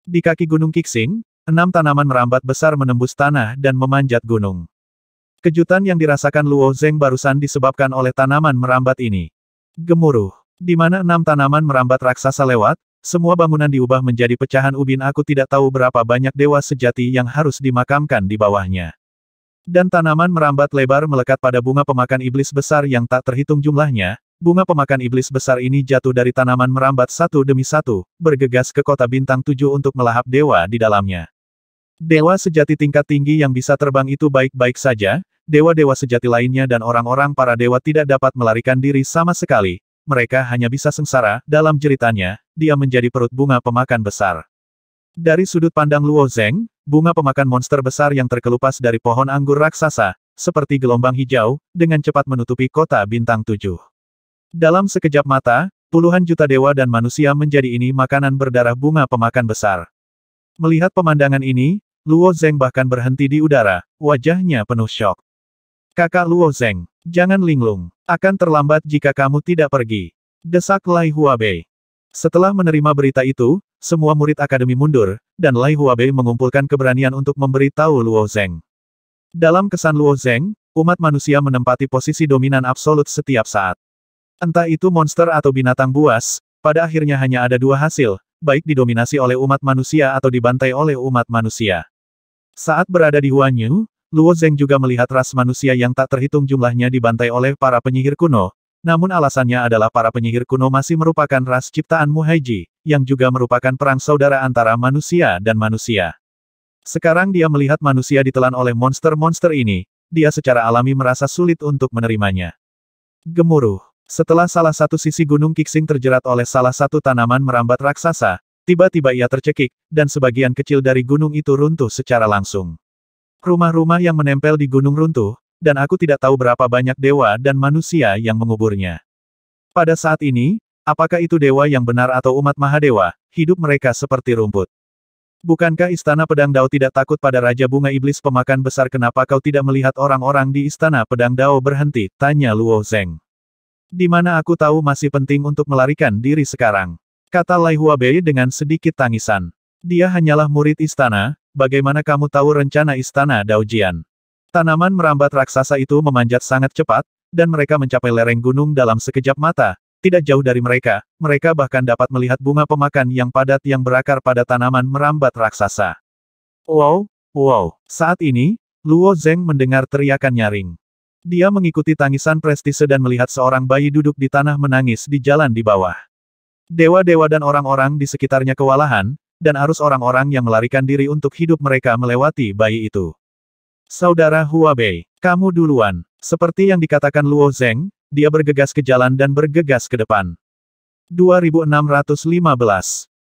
Di kaki Gunung Qixing, 6 tanaman merambat besar menembus tanah dan memanjat gunung. Kejutan yang dirasakan Luo Zeng barusan disebabkan oleh tanaman merambat ini. Gemuruh. Di mana 6 tanaman merambat raksasa lewat, semua bangunan diubah menjadi pecahan ubin. Aku tidak tahu berapa banyak dewa sejati yang harus dimakamkan di bawahnya. Dan tanaman merambat lebar melekat pada bunga pemakan iblis besar yang tak terhitung jumlahnya. Bunga pemakan iblis besar ini jatuh dari tanaman merambat satu demi satu, bergegas ke kota Bintang 7 untuk melahap dewa di dalamnya. Dewa sejati tingkat tinggi yang bisa terbang itu baik-baik saja, dewa-dewa sejati lainnya dan orang-orang para dewa tidak dapat melarikan diri sama sekali. mereka hanya bisa sengsara. Dalam jeritannya, dia menjadi perut bunga pemakan besar. Dari sudut pandang Luo Zeng, bunga pemakan monster besar yang terkelupas dari pohon anggur raksasa, seperti gelombang hijau, dengan cepat menutupi kota bintang 7. Dalam sekejap mata, puluhan juta dewa dan manusia menjadi ini makanan berdarah bunga pemakan besar. Melihat pemandangan ini, Luo Zeng bahkan berhenti di udara, wajahnya penuh syok. Kakak Luo Zeng, jangan linglung. Akan terlambat jika kamu tidak pergi. Desak Lai Huabei. Setelah menerima berita itu, semua murid akademi mundur, dan Lai Huabei mengumpulkan keberanian untuk memberitahu Luo Zeng. Dalam kesan Luo Zeng, umat manusia menempati posisi dominan absolut setiap saat. Entah itu monster atau binatang buas, pada akhirnya hanya ada dua hasil, baik didominasi oleh umat manusia atau dibantai oleh umat manusia. Saat berada di Huanyu, Luo Zeng juga melihat ras manusia yang tak terhitung jumlahnya dibantai oleh para penyihir kuno, namun alasannya adalah para penyihir kuno masih merupakan ras ciptaan Muhaiji, yang juga merupakan perang saudara antara manusia dan manusia. Sekarang dia melihat manusia ditelan oleh monster-monster ini, dia secara alami merasa sulit untuk menerimanya. Gemuruh. Setelah salah satu sisi gunung Qixing terjerat oleh salah satu tanaman merambat raksasa, tiba-tiba ia tercekik, dan sebagian kecil dari gunung itu runtuh secara langsung. Rumah-rumah yang menempel di gunung runtuh, dan aku tidak tahu berapa banyak dewa dan manusia yang menguburnya. Pada saat ini, apakah itu dewa yang benar atau umat Mahadewa, hidup mereka seperti rumput. Bukankah Istana Pedang Dao tidak takut pada Raja Bunga Iblis Pemakan Besar? Kenapa kau tidak melihat orang-orang di Istana Pedang Dao berhenti? Tanya Luo Zeng. Di mana aku tahu masih penting untuk melarikan diri sekarang? Kata Lai Huabei dengan sedikit tangisan. Dia hanyalah murid istana, bagaimana kamu tahu rencana Istana Daojian? Tanaman merambat raksasa itu memanjat sangat cepat, dan mereka mencapai lereng gunung dalam sekejap mata. Tidak jauh dari mereka, mereka bahkan dapat melihat bunga pemakan yang padat yang berakar pada tanaman merambat raksasa. Wow, wow. Saat ini, Luo Zeng mendengar teriakan nyaring. Dia mengikuti tangisan prestise dan melihat seorang bayi duduk di tanah menangis di jalan di bawah. Dewa-dewa dan orang-orang di sekitarnya kewalahan, dan arus orang-orang yang melarikan diri untuk hidup mereka melewati bayi itu. Saudara Huabei, kamu duluan. Seperti yang dikatakan Luo Zeng, dia bergegas ke jalan dan bergegas ke depan. 2615.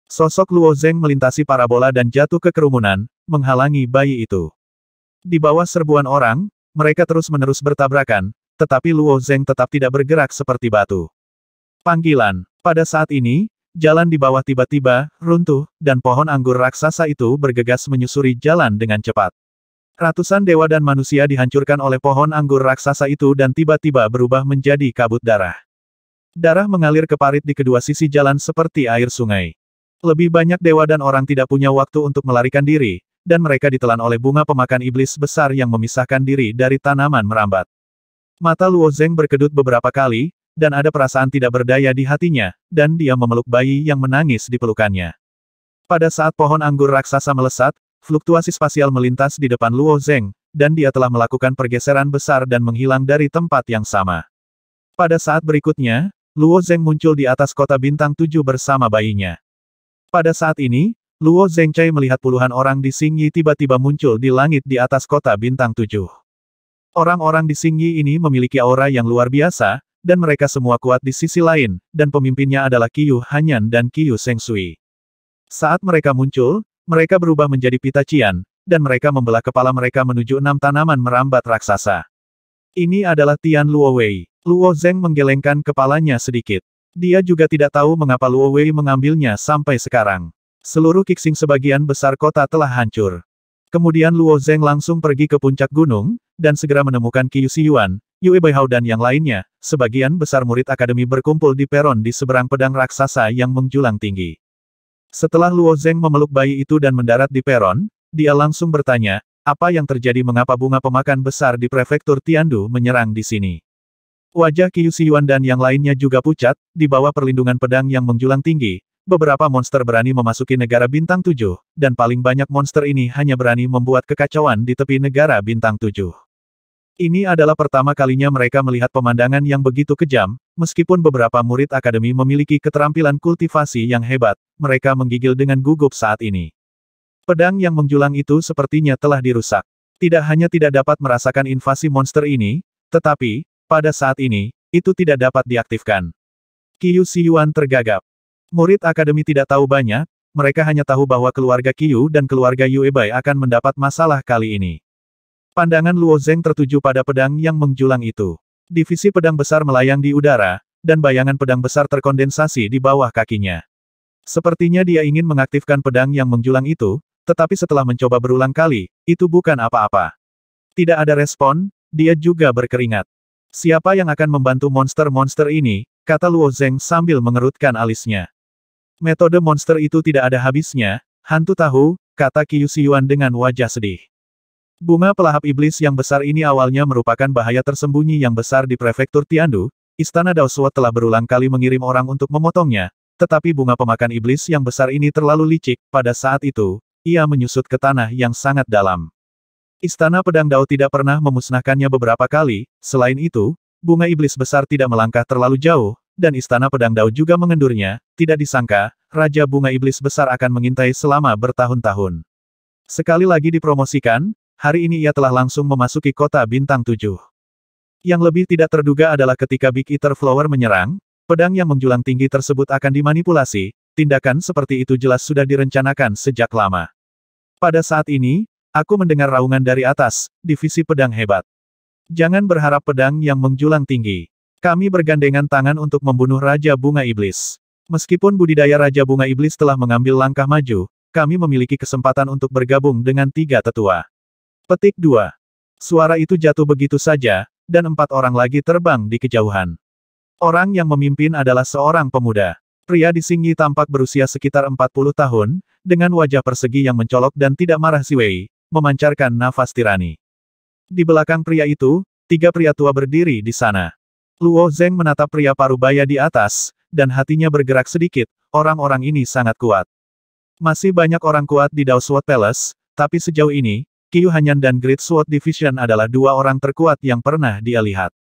Sosok Luo Zeng melintasi parabola dan jatuh ke kerumunan, menghalangi bayi itu. Di bawah serbuan orang, mereka terus-menerus bertabrakan, tetapi Luo Zeng tetap tidak bergerak seperti batu. Panggilan. Pada saat ini, jalan di bawah tiba-tiba runtuh, dan pohon anggur raksasa itu bergegas menyusuri jalan dengan cepat. Ratusan dewa dan manusia dihancurkan oleh pohon anggur raksasa itu dan tiba-tiba berubah menjadi kabut darah. Darah mengalir ke parit di kedua sisi jalan seperti air sungai. Lebih banyak dewa dan orang tidak punya waktu untuk melarikan diri, dan mereka ditelan oleh bunga pemakan iblis besar yang memisahkan diri dari tanaman merambat. Mata Luo Zeng berkedut beberapa kali, dan ada perasaan tidak berdaya di hatinya, dan dia memeluk bayi yang menangis di pelukannya. Pada saat pohon anggur raksasa melesat, fluktuasi spasial melintas di depan Luo Zeng, dan dia telah melakukan pergeseran besar dan menghilang dari tempat yang sama. Pada saat berikutnya, Luo Zeng muncul di atas kota bintang 7 bersama bayinya. Pada saat ini, Luo Zengcai melihat puluhan orang di Xingyi tiba-tiba muncul di langit di atas kota bintang 7. Orang-orang di Xingyi ini memiliki aura yang luar biasa, dan mereka semua kuat di sisi lain, dan pemimpinnya adalah Qiyu Hanyan dan Qiyu Sengsui. Saat mereka muncul, mereka berubah menjadi pita cian, dan mereka membelah kepala mereka menuju 6 tanaman merambat raksasa. Ini adalah Tian Luo Wei. Luo Zeng menggelengkan kepalanya sedikit. Dia juga tidak tahu mengapa Luo Wei mengambilnya sampai sekarang. Seluruh Qixing sebagian besar kota telah hancur. Kemudian Luo Zeng langsung pergi ke puncak gunung, dan segera menemukan Qiyu Xiyuan, Yue Baihao dan yang lainnya. Sebagian besar murid akademi berkumpul di peron di seberang pedang raksasa yang menjulang tinggi. Setelah Luo Zeng memeluk bayi itu dan mendarat di peron, dia langsung bertanya, apa yang terjadi, mengapa bunga pemakan besar di prefektur Tiandu menyerang di sini? Wajah Qiyu Xiyuan dan yang lainnya juga pucat, di bawah perlindungan pedang yang menjulang tinggi, beberapa monster berani memasuki negara bintang 7, dan paling banyak monster ini hanya berani membuat kekacauan di tepi negara bintang 7. Ini adalah pertama kalinya mereka melihat pemandangan yang begitu kejam, meskipun beberapa murid akademi memiliki keterampilan kultivasi yang hebat, mereka menggigil dengan gugup saat ini. Pedang yang menjulang itu sepertinya telah dirusak. Tidak hanya tidak dapat merasakan invasi monster ini, tetapi, pada saat ini, itu tidak dapat diaktifkan. Qiu Xiyuan tergagap. Murid akademi tidak tahu banyak, mereka hanya tahu bahwa keluarga Qiu dan keluarga Yue Bai akan mendapat masalah kali ini. Pandangan Luo Zeng tertuju pada pedang yang menjulang itu. Divisi pedang besar melayang di udara, dan bayangan pedang besar terkondensasi di bawah kakinya. Sepertinya dia ingin mengaktifkan pedang yang menjulang itu, tetapi setelah mencoba berulang kali, itu bukan apa-apa. Tidak ada respon, dia juga berkeringat. Siapa yang akan membantu monster-monster ini, kata Luo Zeng sambil mengerutkan alisnya. Metode monster itu tidak ada habisnya, hantu tahu, kata Qiu Xiyuan dengan wajah sedih. Bunga pelahap iblis yang besar ini awalnya merupakan bahaya tersembunyi yang besar di prefektur Tiandu. Istana Dao Suo telah berulang kali mengirim orang untuk memotongnya, tetapi bunga pemakan iblis yang besar ini terlalu licik. Pada saat itu, ia menyusut ke tanah yang sangat dalam. Istana Pedang Dao tidak pernah memusnahkannya beberapa kali. Selain itu, bunga iblis besar tidak melangkah terlalu jauh, dan Istana Pedang Dao juga mengendurnya. Tidak disangka, Raja Bunga Iblis Besar akan mengintai selama bertahun-tahun. Sekali lagi dipromosikan, hari ini ia telah langsung memasuki kota Bintang 7. Yang lebih tidak terduga adalah ketika Big Eater Flower menyerang, pedang yang menjulang tinggi tersebut akan dimanipulasi. Tindakan seperti itu jelas sudah direncanakan sejak lama. Pada saat ini, aku mendengar raungan dari atas, divisi pedang hebat. Jangan berharap pedang yang menjulang tinggi. Kami bergandengan tangan untuk membunuh Raja Bunga Iblis. Meskipun budidaya Raja Bunga Iblis telah mengambil langkah maju, kami memiliki kesempatan untuk bergabung dengan 3 tetua. Petik 2. Suara itu jatuh begitu saja, dan 4 orang lagi terbang di kejauhan. Orang yang memimpin adalah seorang pemuda. Pria di Xingyi tampak berusia sekitar 40 tahun, dengan wajah persegi yang mencolok dan tidak marah si Wei, memancarkan nafas tirani. Di belakang pria itu, 3 pria tua berdiri di sana. Luo Zeng menatap pria parubaya di atas, dan hatinya bergerak sedikit, orang-orang ini sangat kuat. Masih banyak orang kuat di Dao Sword Palace, tapi sejauh ini, Qiu Hanyan dan Great Sword Division adalah 2 orang terkuat yang pernah dia lihat.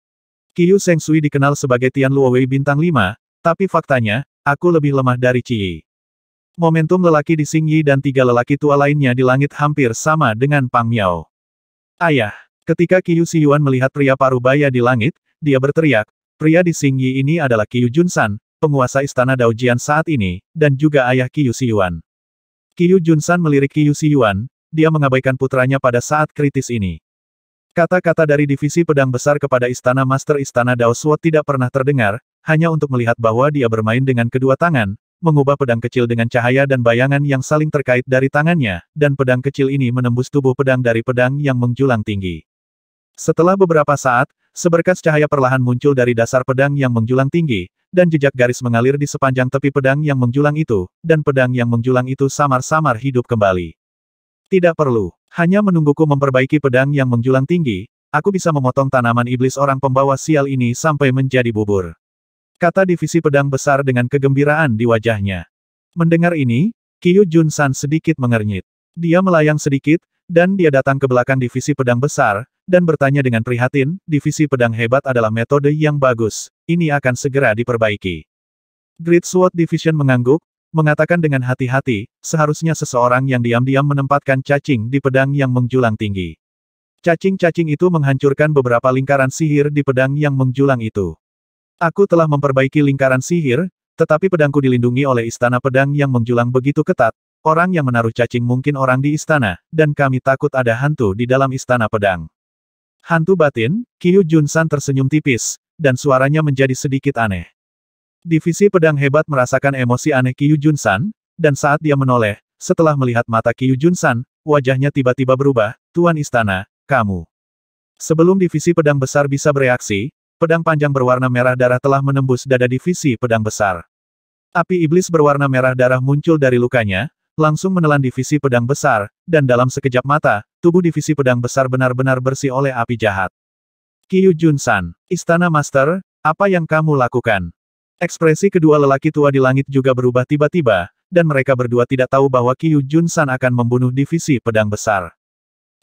Qiu Shengshui dikenal sebagai Tian Luo Wei Bintang 5, tapi faktanya, aku lebih lemah dari Qi. Momentum lelaki di Xingyi dan 3 lelaki tua lainnya di langit hampir sama dengan Pang Miao. Ayah! Ketika Qiu Xiyuan melihat pria parubaya di langit, dia berteriak, pria di Xingyi ini adalah Qiu Junsan, penguasa istana Daojian saat ini, dan juga ayah Qiu Xiyuan. Qiu Junsan melirik Qiu Xiyuan, dia mengabaikan putranya pada saat kritis ini. Kata-kata dari divisi pedang besar kepada istana Master Istana Dao Suo tidak pernah terdengar, hanya untuk melihat bahwa dia bermain dengan kedua tangan, mengubah pedang kecil dengan cahaya dan bayangan yang saling terkait dari tangannya, dan pedang kecil ini menembus tubuh pedang dari pedang yang menjulang tinggi. Setelah beberapa saat, seberkas cahaya perlahan muncul dari dasar pedang yang menjulang tinggi, dan jejak garis mengalir di sepanjang tepi pedang yang menjulang itu, dan pedang yang menjulang itu samar-samar hidup kembali. Tidak perlu. Hanya menungguku memperbaiki pedang yang menjulang tinggi, aku bisa memotong tanaman iblis orang pembawa sial ini sampai menjadi bubur. Kata divisi pedang besar dengan kegembiraan di wajahnya. Mendengar ini, Qiu Junsan sedikit mengernyit. Dia melayang sedikit, dan dia datang ke belakang divisi pedang besar, dan bertanya dengan prihatin, divisi pedang hebat adalah metode yang bagus, ini akan segera diperbaiki. Great Sword Division mengangguk, mengatakan dengan hati-hati, seharusnya seseorang yang diam-diam menempatkan cacing di pedang yang menjulang tinggi. Cacing-cacing itu menghancurkan beberapa lingkaran sihir di pedang yang menjulang itu. Aku telah memperbaiki lingkaran sihir, tetapi pedangku dilindungi oleh istana pedang yang menjulang begitu ketat, orang yang menaruh cacing mungkin orang di istana, dan kami takut ada hantu di dalam istana pedang. Hantu batin, Qiu Junsan tersenyum tipis, dan suaranya menjadi sedikit aneh. Divisi pedang hebat merasakan emosi aneh Qiu Junsan, dan saat dia menoleh, setelah melihat mata Qiu Junsan, wajahnya tiba-tiba berubah, Tuan Istana, kamu. Sebelum divisi pedang besar bisa bereaksi, pedang panjang berwarna merah darah telah menembus dada divisi pedang besar. Api iblis berwarna merah darah muncul dari lukanya, langsung menelan divisi pedang besar, dan dalam sekejap mata, tubuh divisi pedang besar benar-benar bersih oleh api jahat. Qiu Junsan, Istana Master, apa yang kamu lakukan? Ekspresi kedua lelaki tua di langit juga berubah tiba-tiba, dan mereka berdua tidak tahu bahwa Qiu Junsan akan membunuh divisi pedang besar.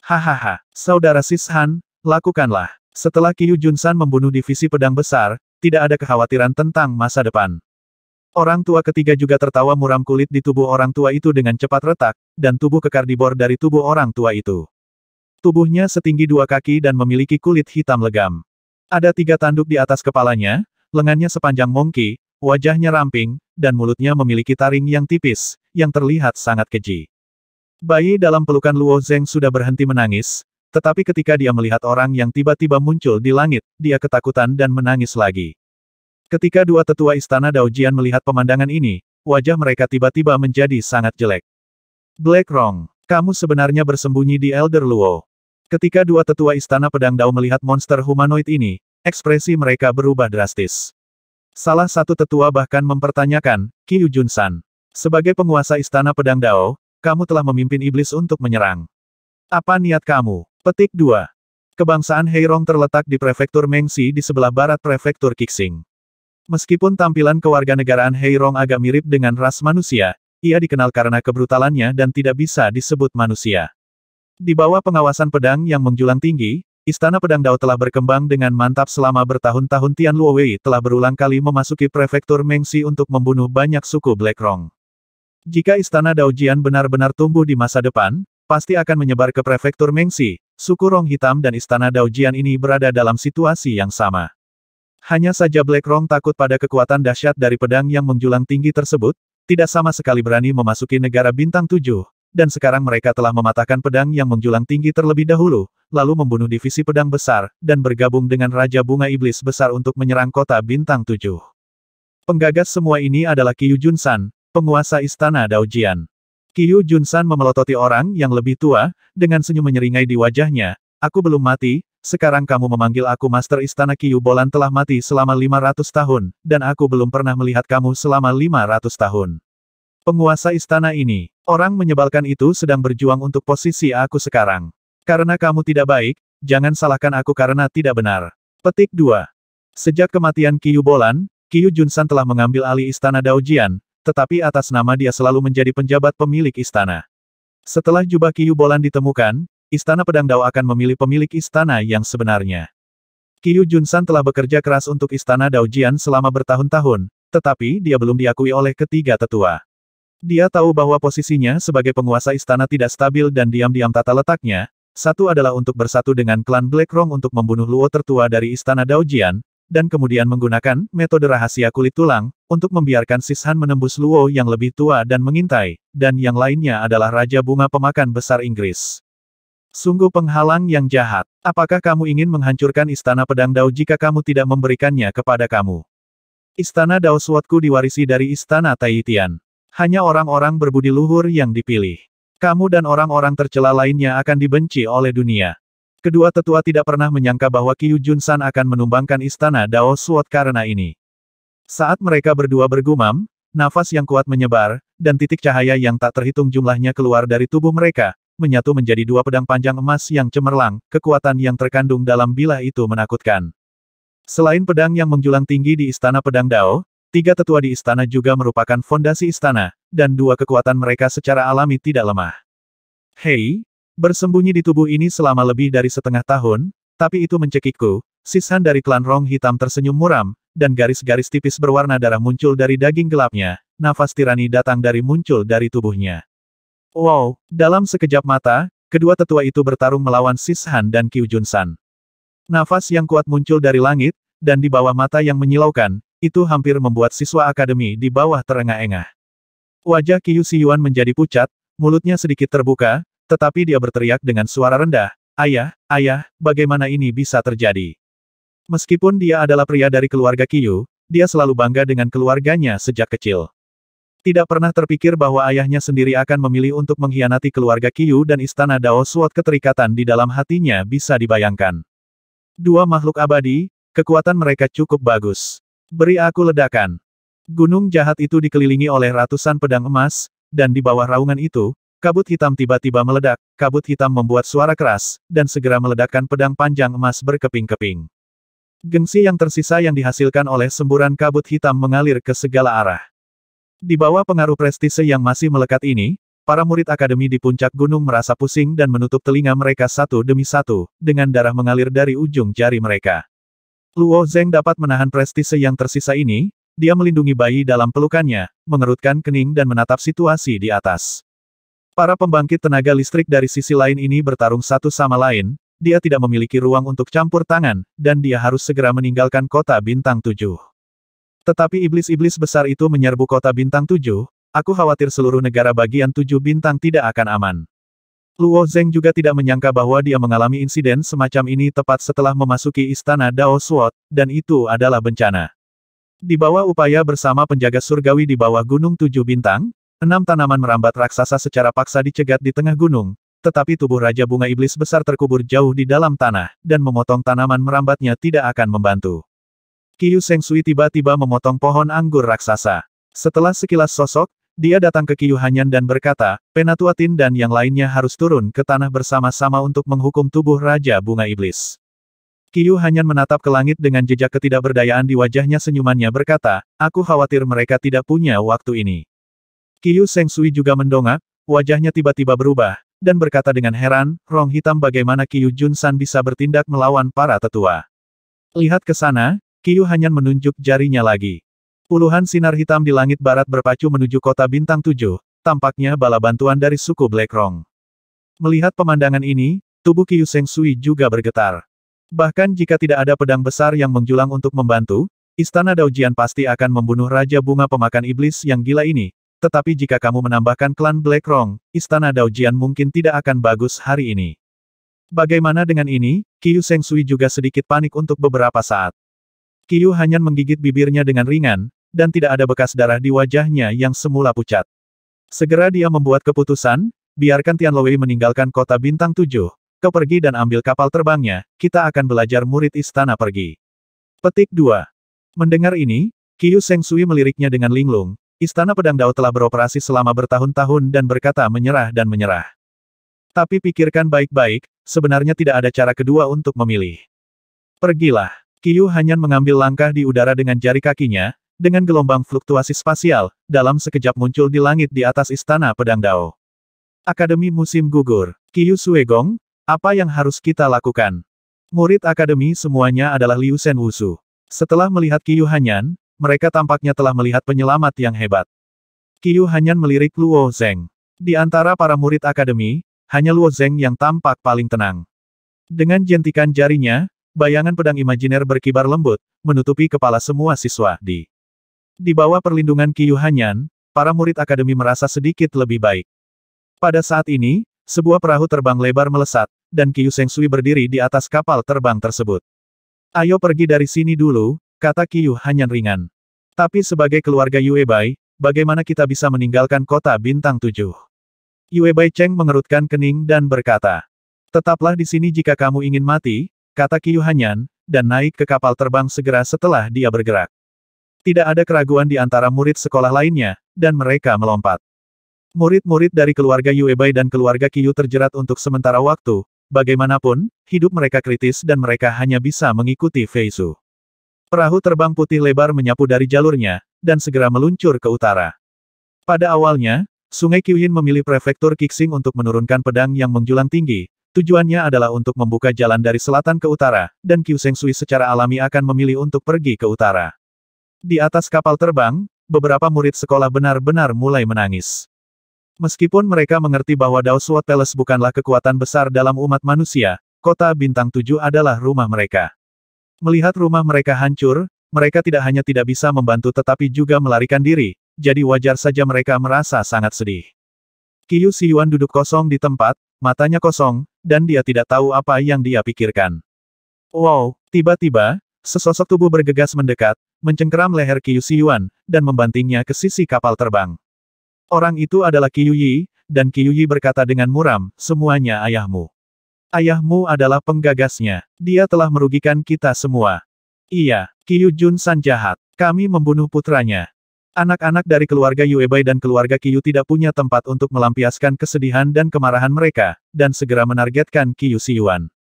Hahaha, saudara Sishan, lakukanlah. Setelah Qiu Junsan membunuh divisi pedang besar, tidak ada kekhawatiran tentang masa depan. Orang tua ketiga juga tertawa muram kulit di tubuh orang tua itu dengan cepat retak, dan tubuh kekar dibor dari tubuh orang tua itu. Tubuhnya setinggi 2 kaki dan memiliki kulit hitam legam. Ada 3 tanduk di atas kepalanya, lengannya sepanjang mongki, wajahnya ramping, dan mulutnya memiliki taring yang tipis, yang terlihat sangat keji. Bayi dalam pelukan Luo Zeng sudah berhenti menangis, tetapi ketika dia melihat orang yang tiba-tiba muncul di langit, dia ketakutan dan menangis lagi. Ketika dua tetua istana Daojian melihat pemandangan ini, wajah mereka tiba-tiba menjadi sangat jelek. Black Rong, kamu sebenarnya bersembunyi di Elder Luo. Ketika dua tetua istana pedang Dao melihat monster humanoid ini, ekspresi mereka berubah drastis. Salah satu tetua bahkan mempertanyakan, Qiu Junsan. Sebagai penguasa istana pedang Dao, kamu telah memimpin iblis untuk menyerang. Apa niat kamu? Petik 2. Kebangsaan Heirong terletak di prefektur Mengxi di sebelah barat prefektur Qixing. Meskipun tampilan kewarganegaraan Heirong agak mirip dengan ras manusia, ia dikenal karena kebrutalannya dan tidak bisa disebut manusia. Di bawah pengawasan pedang yang menjulang tinggi, Istana Pedang Dao telah berkembang dengan mantap selama bertahun-tahun. Tian Luowei telah berulang kali memasuki prefektur Mengxi untuk membunuh banyak suku Black Rong. Jika Istana Daojian benar-benar tumbuh di masa depan, pasti akan menyebar ke prefektur Mengxi. Suku Rong Hitam dan Istana Daojian ini berada dalam situasi yang sama. Hanya saja Black Rong takut pada kekuatan dahsyat dari pedang yang menjulang tinggi tersebut, tidak sama sekali berani memasuki negara bintang 7. Dan sekarang mereka telah mematahkan pedang yang menjulang tinggi terlebih dahulu, lalu membunuh divisi pedang besar, dan bergabung dengan Raja Bunga Iblis Besar untuk menyerang kota bintang 7. Penggagas semua ini adalah Qiu Junsan, penguasa istana Daojian. Qiu Junsan memelototi orang yang lebih tua, dengan senyum menyeringai di wajahnya, aku belum mati, sekarang kamu memanggil aku Master Istana. Qiu Bolan telah mati selama 500 tahun, dan aku belum pernah melihat kamu selama 500 tahun. Penguasa istana ini, orang menyebalkan itu sedang berjuang untuk posisi aku sekarang. Karena kamu tidak baik, jangan salahkan aku karena tidak benar. Petik 2. Sejak kematian Qiu Bolan, Qiu Junsan telah mengambil alih istana Daojian, tetapi atas nama dia selalu menjadi penjabat pemilik istana. Setelah jubah Qiu Bolan ditemukan, Istana Pedang Dao akan memilih pemilik istana yang sebenarnya. Qiu Junsan telah bekerja keras untuk istana Daojian selama bertahun-tahun, tetapi dia belum diakui oleh ketiga tetua. Dia tahu bahwa posisinya sebagai penguasa istana tidak stabil dan diam-diam tata letaknya. Satu adalah untuk bersatu dengan klan Black Rong untuk membunuh Luo tertua dari istana Daojian, dan kemudian menggunakan metode rahasia kulit tulang, untuk membiarkan Sishan menembus Luo yang lebih tua dan mengintai, dan yang lainnya adalah Raja Bunga Pemakan Besar Inggris. Sungguh penghalang yang jahat. Apakah kamu ingin menghancurkan istana pedang Dao jika kamu tidak memberikannya kepada kamu? Istana Dao Swordku diwarisi dari istana Taitian. Hanya orang-orang berbudi luhur yang dipilih. Kamu dan orang-orang tercela lainnya akan dibenci oleh dunia. Kedua tetua tidak pernah menyangka bahwa Qiu Junsan akan menumbangkan istana Dao Sword karena ini. Saat mereka berdua bergumam, nafas yang kuat menyebar, dan titik cahaya yang tak terhitung jumlahnya keluar dari tubuh mereka, menyatu menjadi dua pedang panjang emas yang cemerlang. Kekuatan yang terkandung dalam bilah itu menakutkan. Selain pedang yang menjulang tinggi di istana pedang Dao, tiga tetua di istana juga merupakan fondasi istana, dan dua kekuatan mereka secara alami tidak lemah. Hei, bersembunyi di tubuh ini selama lebih dari setengah tahun, tapi itu mencekikku. Sishan dari klan Rong Hitam tersenyum muram, dan garis-garis tipis berwarna darah muncul dari daging gelapnya. Nafas tirani datang dari muncul dari tubuhnya. Wow, dalam sekejap mata, kedua tetua itu bertarung melawan Sishan dan Qiu Junsan. Nafas yang kuat muncul dari langit, dan di bawah mata yang menyilaukan, itu hampir membuat siswa akademi di bawah terengah-engah. Wajah Qiu Xiyuan menjadi pucat, mulutnya sedikit terbuka, tetapi dia berteriak dengan suara rendah, "Ayah, ayah, bagaimana ini bisa terjadi?" Meskipun dia adalah pria dari keluarga Qiu, dia selalu bangga dengan keluarganya sejak kecil. Tidak pernah terpikir bahwa ayahnya sendiri akan memilih untuk mengkhianati keluarga Qiu dan istana Dao Sword. Keterikatan di dalam hatinya bisa dibayangkan. Dua makhluk abadi, kekuatan mereka cukup bagus. Beri aku ledakan. Gunung jahat itu dikelilingi oleh ratusan pedang emas, dan di bawah raungan itu, kabut hitam tiba-tiba meledak. Kabut hitam membuat suara keras, dan segera meledakkan pedang panjang emas berkeping-keping. Gengsi yang tersisa yang dihasilkan oleh semburan kabut hitam mengalir ke segala arah. Di bawah pengaruh prestise yang masih melekat ini, para murid akademi di puncak gunung merasa pusing dan menutup telinga mereka satu demi satu, dengan darah mengalir dari ujung jari mereka. Luo Zeng dapat menahan prestise yang tersisa ini, dia melindungi bayi dalam pelukannya, mengerutkan kening dan menatap situasi di atas. Para pembangkit tenaga listrik dari sisi lain ini bertarung satu sama lain, dia tidak memiliki ruang untuk campur tangan, dan dia harus segera meninggalkan kota bintang 7. Tetapi iblis-iblis besar itu menyerbu kota bintang 7, aku khawatir seluruh negara bagian 7 bintang tidak akan aman. Luo Zeng juga tidak menyangka bahwa dia mengalami insiden semacam ini tepat setelah memasuki istana Dao Sword, dan itu adalah bencana. Di bawah upaya bersama penjaga surgawi di bawah gunung 7 bintang, 6 tanaman merambat raksasa secara paksa dicegat di tengah gunung, tetapi tubuh Raja Bunga Iblis besar terkubur jauh di dalam tanah, dan memotong tanaman merambatnya tidak akan membantu. Qiu Shengshui tiba-tiba memotong pohon anggur raksasa. Setelah sekilas sosok, dia datang ke Qiu Hanyan dan berkata, Penatua Tin dan yang lainnya harus turun ke tanah bersama-sama untuk menghukum tubuh Raja Bunga Iblis. Qiu Hanyan menatap ke langit dengan jejak ketidakberdayaan di wajahnya, senyumannya berkata, aku khawatir mereka tidak punya waktu ini. Qiu Shengshui juga mendongak, wajahnya tiba-tiba berubah, dan berkata dengan heran, Rong hitam bagaimana Qiu Junsan bisa bertindak melawan para tetua. Lihat ke sana, Qiu Hanyan menunjuk jarinya lagi. Puluhan sinar hitam di langit barat berpacu menuju kota bintang 7, tampaknya bala bantuan dari suku Black Rong. Melihat pemandangan ini, tubuh Qiu Shengshui juga bergetar. Bahkan jika tidak ada pedang besar yang menjulang untuk membantu, Istana Daojian pasti akan membunuh Raja Bunga Pemakan Iblis yang gila ini. Tetapi jika kamu menambahkan klan Black Rong, Istana Daojian mungkin tidak akan bagus hari ini. Bagaimana dengan ini? Qiu Shengshui juga sedikit panik untuk beberapa saat. Qiu Hanyan menggigit bibirnya dengan ringan, dan tidak ada bekas darah di wajahnya yang semula pucat. Segera dia membuat keputusan, biarkan Tianluwei meninggalkan kota bintang 7. Kau pergi dan ambil kapal terbangnya, kita akan belajar murid istana pergi. Petik 2. Mendengar ini, Qiu Shengshui meliriknya dengan linglung, Istana Pedang Dao telah beroperasi selama bertahun-tahun dan berkata menyerah dan menyerah. Tapi pikirkan baik-baik, sebenarnya tidak ada cara kedua untuk memilih. Pergilah. Qiu Hanyan mengambil langkah di udara dengan jari kakinya, dengan gelombang fluktuasi spasial, dalam sekejap muncul di langit di atas Istana Pedang Dao. Akademi Musim Gugur. Qiu Suegong, apa yang harus kita lakukan? Murid Akademi semuanya adalah Liu Shen Wushu. Setelah melihat Qiu Hanyan, mereka tampaknya telah melihat penyelamat yang hebat. Qiu Hanyan melirik Luo Zeng. Di antara para murid Akademi, hanya Luo Zeng yang tampak paling tenang. Dengan jentikan jarinya, bayangan pedang imajiner berkibar lembut, menutupi kepala semua siswa. Di bawah perlindungan Qiu Hanyan, para murid akademi merasa sedikit lebih baik. Pada saat ini, sebuah perahu terbang lebar melesat, dan Qiu Shengshui berdiri di atas kapal terbang tersebut. Ayo pergi dari sini dulu, kata Qiu Hanyan ringan. Tapi sebagai keluarga Yue Bai, bagaimana kita bisa meninggalkan kota bintang 7? Yue Bai Cheng mengerutkan kening dan berkata, tetaplah di sini jika kamu ingin mati, kata Qiu Hanyan, dan naik ke kapal terbang segera setelah dia bergerak. Tidak ada keraguan di antara murid sekolah lainnya, dan mereka melompat. Murid-murid dari keluarga Yue Bai dan keluarga Qiu terjerat untuk sementara waktu, bagaimanapun, hidup mereka kritis dan mereka hanya bisa mengikuti Fei Su. Perahu terbang putih lebar menyapu dari jalurnya, dan segera meluncur ke utara. Pada awalnya, Sungai Qiuyin memilih prefektur Qixing untuk menurunkan pedang yang menjulang tinggi. Tujuannya adalah untuk membuka jalan dari selatan ke utara, dan Qiu Shengshui secara alami akan memilih untuk pergi ke utara. Di atas kapal terbang, beberapa murid sekolah benar-benar mulai menangis. Meskipun mereka mengerti bahwa Dao Sword Palace bukanlah kekuatan besar dalam umat manusia, kota bintang 7 adalah rumah mereka. Melihat rumah mereka hancur, mereka tidak hanya tidak bisa membantu tetapi juga melarikan diri, jadi wajar saja mereka merasa sangat sedih. Qiu Xiyuan duduk kosong di tempat, matanya kosong, dan dia tidak tahu apa yang dia pikirkan. Wow, tiba-tiba, sesosok tubuh bergegas mendekat, mencengkeram leher Qiu Xiyuan, dan membantingnya ke sisi kapal terbang. Orang itu adalah Qiu Yi, dan Qiu Yi berkata dengan muram, semuanya ayahmu. Ayahmu adalah penggagasnya. Dia telah merugikan kita semua. Iya, Qiu Junsan jahat. Kami membunuh putranya. Anak-anak dari keluarga Yue Bai dan keluarga Qiu tidak punya tempat untuk melampiaskan kesedihan dan kemarahan mereka, dan segera menargetkan Qiu Xiyuan.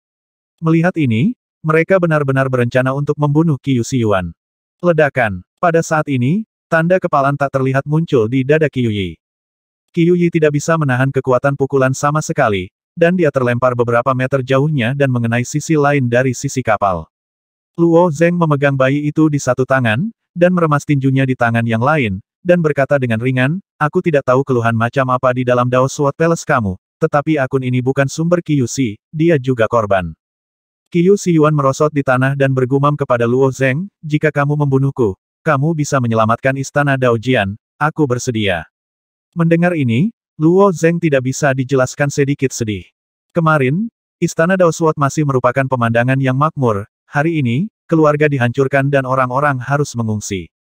Melihat ini, mereka benar-benar berencana untuk membunuh Qiu Xiyuan. Ledakan. Pada saat ini, tanda kepalan tak terlihat muncul di dada Qiu Yi. Qiu Yi tidak bisa menahan kekuatan pukulan sama sekali, dan dia terlempar beberapa meter jauhnya dan mengenai sisi lain dari sisi kapal. Luo Zeng memegang bayi itu di satu tangan, dan meremas tinjunya di tangan yang lain, dan berkata dengan ringan, aku tidak tahu keluhan macam apa di dalam Dao Sword Palace kamu, tetapi akun ini bukan sumber Qiu Xi, dia juga korban. Qiu Xiyuan merosot di tanah dan bergumam kepada Luo Zeng, jika kamu membunuhku, kamu bisa menyelamatkan istana Daojian, aku bersedia. Mendengar ini, Luo Zeng tidak bisa dijelaskan sedikit sedih. Kemarin, istana Dao Sword masih merupakan pemandangan yang makmur, hari ini, keluarga dihancurkan dan orang-orang harus mengungsi.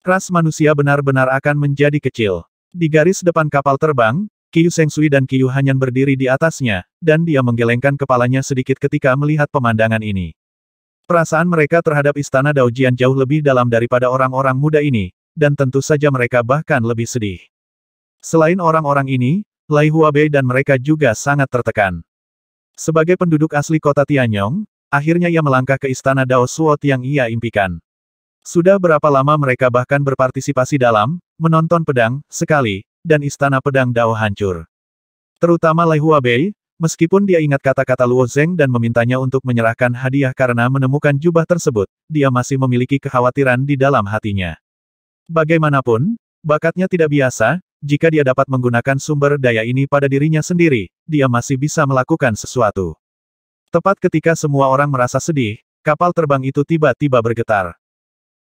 Ras manusia benar-benar akan menjadi kecil. Di garis depan kapal terbang, Qiu Shengshui dan Qiu Hanyan berdiri di atasnya, dan dia menggelengkan kepalanya sedikit ketika melihat pemandangan ini. Perasaan mereka terhadap istana Daojian jauh lebih dalam daripada orang-orang muda ini, dan tentu saja mereka bahkan lebih sedih. Selain orang-orang ini, Lai Huabei dan mereka juga sangat tertekan. Sebagai penduduk asli kota Tianyong, akhirnya ia melangkah ke istana Dao Sword yang ia impikan. Sudah berapa lama mereka bahkan berpartisipasi dalam, menonton pedang, sekali, dan istana pedang Dao hancur. Terutama Lai Huabei, meskipun dia ingat kata-kata Luo Zeng dan memintanya untuk menyerahkan hadiah karena menemukan jubah tersebut, dia masih memiliki kekhawatiran di dalam hatinya. Bagaimanapun, bakatnya tidak biasa, jika dia dapat menggunakan sumber daya ini pada dirinya sendiri, dia masih bisa melakukan sesuatu. Tepat ketika semua orang merasa sedih, kapal terbang itu tiba-tiba bergetar.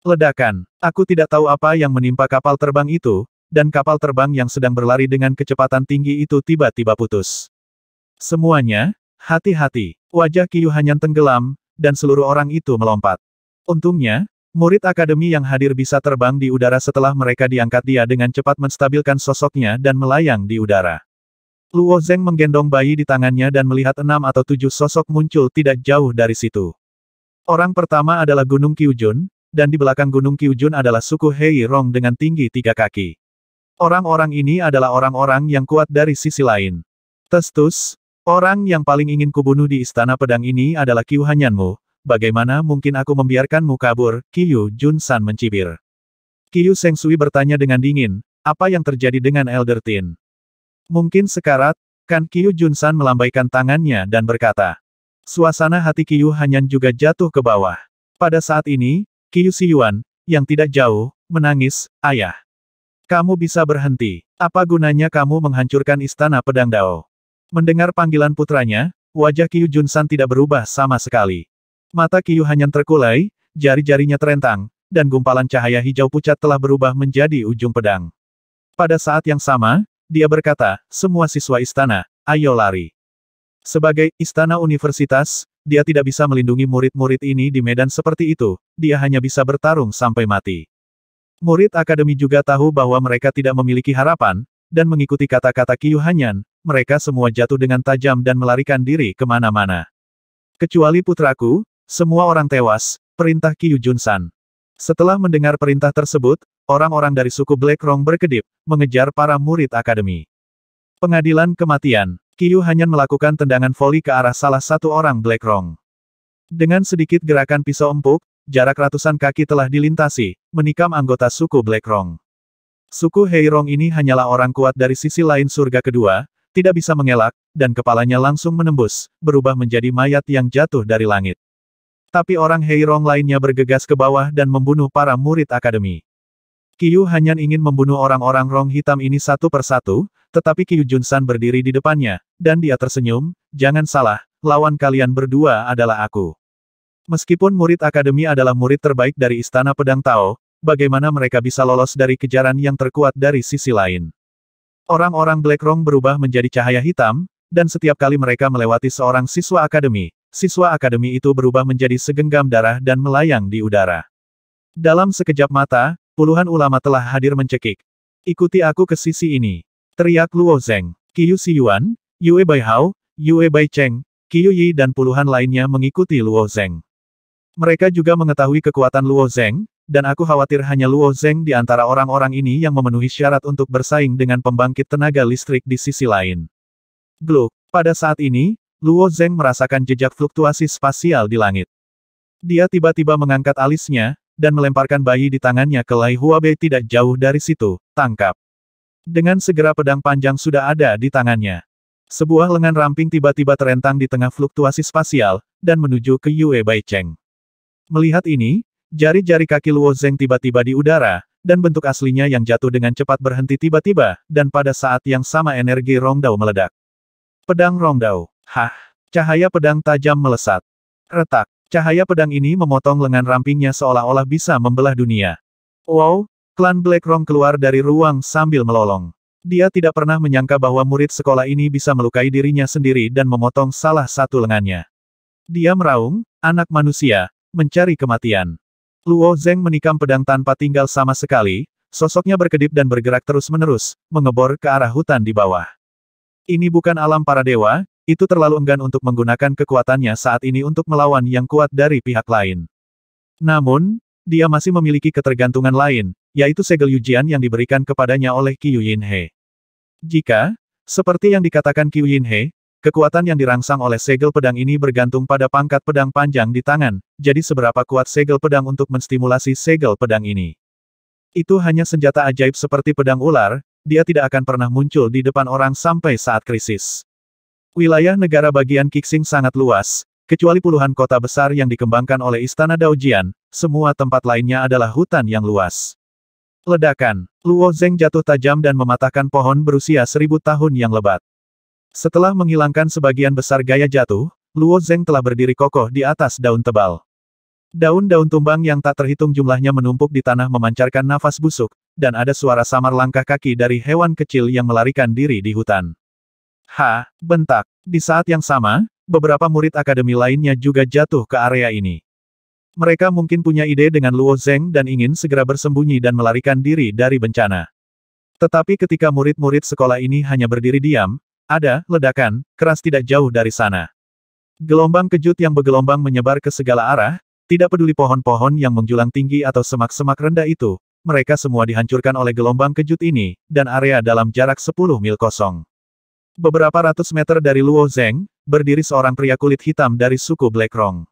Ledakan. Aku tidak tahu apa yang menimpa kapal terbang itu, dan kapal terbang yang sedang berlari dengan kecepatan tinggi itu tiba-tiba putus. Semuanya, hati-hati. Wajah Qiu Hanyan tenggelam, dan seluruh orang itu melompat. Untungnya, murid akademi yang hadir bisa terbang di udara setelah mereka diangkat dia dengan cepat menstabilkan sosoknya dan melayang di udara. Luo Zeng menggendong bayi di tangannya dan melihat 6 atau 7 sosok muncul tidak jauh dari situ. Orang pertama adalah Gunung Qiujun, dan di belakang Gunung Qiujun adalah suku Hei Rong dengan tinggi 3 kaki. Orang-orang ini adalah orang-orang yang kuat dari sisi lain. Testus, orang yang paling ingin kubunuh di istana pedang ini adalah Qiu Hanyanmu. Bagaimana mungkin aku membiarkanmu kabur? Qiu Junsan mencibir. Qiu Shengshui bertanya dengan dingin, apa yang terjadi dengan Elder Tin? Mungkin sekarat, kan? Qiu Junsan melambaikan tangannya dan berkata. Suasana hati Qiu Hanyan juga jatuh ke bawah. Pada saat ini, Qiu Xiyuan, yang tidak jauh, menangis, ayah. Kamu bisa berhenti. Apa gunanya kamu menghancurkan istana pedang Dao? Mendengar panggilan putranya, wajah Qiu Junsan tidak berubah sama sekali. Mata Qiu Hanyan terkulai, jari-jarinya terentang, dan gumpalan cahaya hijau pucat telah berubah menjadi ujung pedang. Pada saat yang sama, dia berkata, semua siswa istana, ayo lari. Sebagai istana universitas, dia tidak bisa melindungi murid-murid ini di medan seperti itu, dia hanya bisa bertarung sampai mati. Murid akademi juga tahu bahwa mereka tidak memiliki harapan, dan mengikuti kata-kata Qiu Hanyan, mereka semua jatuh dengan tajam dan melarikan diri kemana-mana. Kecuali putraku, semua orang tewas, perintah Qiu Junsan. Setelah mendengar perintah tersebut, orang-orang dari suku Blackrong berkedip, mengejar para murid akademi. Pengadilan kematian. Qiu Hanyan melakukan tendangan voli ke arah salah satu orang Blackrong. Dengan sedikit gerakan pisau empuk, jarak ratusan kaki telah dilintasi, menikam anggota suku Blackrong. Suku Heirong ini hanyalah orang kuat dari sisi lain surga kedua, tidak bisa mengelak, dan kepalanya langsung menembus, berubah menjadi mayat yang jatuh dari langit. Tapi orang Heirong lainnya bergegas ke bawah dan membunuh para murid akademi. Qiu Hanyan ingin membunuh orang-orang Rong hitam ini satu persatu, tetapi Qiu Junsan berdiri di depannya, dan dia tersenyum, jangan salah, lawan kalian berdua adalah aku. Meskipun murid akademi adalah murid terbaik dari Istana Pedang Tao, bagaimana mereka bisa lolos dari kejaran yang terkuat dari sisi lain? Orang-orang Blackrong berubah menjadi cahaya hitam, dan setiap kali mereka melewati seorang siswa akademi itu berubah menjadi segenggam darah dan melayang di udara. Dalam sekejap mata, puluhan ulama telah hadir mencekik. Ikuti aku ke sisi ini. Teriak Luo Zeng. Qiu Xiyuan, Yue Baihao, Yue Baicheng, Qiu Yi dan puluhan lainnya mengikuti Luo Zeng. Mereka juga mengetahui kekuatan Luo Zeng, dan aku khawatir hanya Luo Zeng di antara orang-orang ini yang memenuhi syarat untuk bersaing dengan pembangkit tenaga listrik di sisi lain. Gluk. Pada saat ini, Luo Zeng merasakan jejak fluktuasi spasial di langit. Dia tiba-tiba mengangkat alisnya, dan melemparkan bayi di tangannya ke Lai Huabei tidak jauh dari situ, tangkap. Dengan segera pedang panjang sudah ada di tangannya. Sebuah lengan ramping tiba-tiba terentang di tengah fluktuasi spasial, dan menuju ke Yue Baicheng. Melihat ini, jari-jari kaki Luo Zeng tiba-tiba di udara, dan bentuk aslinya yang jatuh dengan cepat berhenti tiba-tiba, dan pada saat yang sama energi Rongdao meledak. Pedang Rongdao. Hah! Cahaya pedang tajam melesat. Retak. Cahaya pedang ini memotong lengan rampingnya seolah-olah bisa membelah dunia. Wow, klan Blackrong keluar dari ruang sambil melolong. Dia tidak pernah menyangka bahwa murid sekolah ini bisa melukai dirinya sendiri dan memotong salah satu lengannya. Dia meraung, anak manusia, mencari kematian. Luo Zeng menikam pedang tanpa tinggal sama sekali, sosoknya berkedip dan bergerak terus-menerus, mengebor ke arah hutan di bawah. Ini bukan alam para dewa, itu terlalu enggan untuk menggunakan kekuatannya saat ini untuk melawan yang kuat dari pihak lain. Namun, dia masih memiliki ketergantungan lain, yaitu segel Yujian yang diberikan kepadanya oleh Qiu Yinhe. Jika, seperti yang dikatakan Qiu Yinhe, kekuatan yang dirangsang oleh segel pedang ini bergantung pada pangkat pedang panjang di tangan, jadi seberapa kuat segel pedang untuk menstimulasi segel pedang ini. Itu hanya senjata ajaib seperti pedang ular, dia tidak akan pernah muncul di depan orang sampai saat krisis. Wilayah negara bagian Qixing sangat luas, kecuali puluhan kota besar yang dikembangkan oleh Istana Daojian, semua tempat lainnya adalah hutan yang luas. Ledakan. Luo Zeng jatuh tajam dan mematahkan pohon berusia 1000 tahun yang lebat. Setelah menghilangkan sebagian besar gaya jatuh, Luo Zeng telah berdiri kokoh di atas daun tebal. Daun-daun tumbang yang tak terhitung jumlahnya menumpuk di tanah memancarkan nafas busuk, dan ada suara samar langkah kaki dari hewan kecil yang melarikan diri di hutan. Ha, bentak. Di saat yang sama, beberapa murid akademi lainnya juga jatuh ke area ini. Mereka mungkin punya ide dengan Luo Zeng dan ingin segera bersembunyi dan melarikan diri dari bencana. Tetapi ketika murid-murid sekolah ini hanya berdiri diam, ada ledakan keras tidak jauh dari sana. Gelombang kejut yang bergelombang menyebar ke segala arah, tidak peduli pohon-pohon yang menjulang tinggi atau semak-semak rendah itu, mereka semua dihancurkan oleh gelombang kejut ini, dan area dalam jarak 10 mil kosong. Beberapa ratus meter dari Luo Zeng, berdiri seorang pria kulit hitam dari suku Blackrong.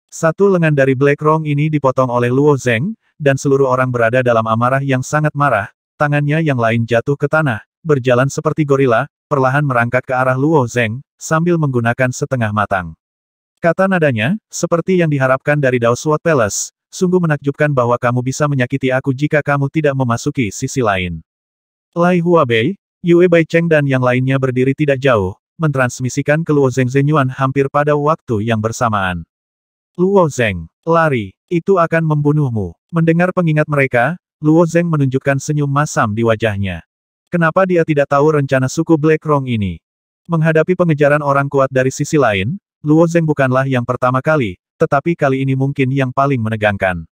Satu lengan dari Blackrong ini dipotong oleh Luo Zeng, dan seluruh orang berada dalam amarah yang sangat marah, tangannya yang lain jatuh ke tanah, berjalan seperti gorila, perlahan merangkak ke arah Luo Zeng, sambil menggunakan setengah matang. Kata nadanya, seperti yang diharapkan dari Dao Sword Palace, sungguh menakjubkan bahwa kamu bisa menyakiti aku jika kamu tidak memasuki sisi lain. Lai Huabei, Yue Baicheng dan yang lainnya berdiri tidak jauh, mentransmisikan ke Luo Zeng Zenyuan hampir pada waktu yang bersamaan. Luo Zeng, lari, itu akan membunuhmu. Mendengar pengingat mereka, Luo Zeng menunjukkan senyum masam di wajahnya. Kenapa dia tidak tahu rencana suku Blackrong ini? Menghadapi pengejaran orang kuat dari sisi lain, Luo Zeng bukanlah yang pertama kali, tetapi kali ini mungkin yang paling menegangkan.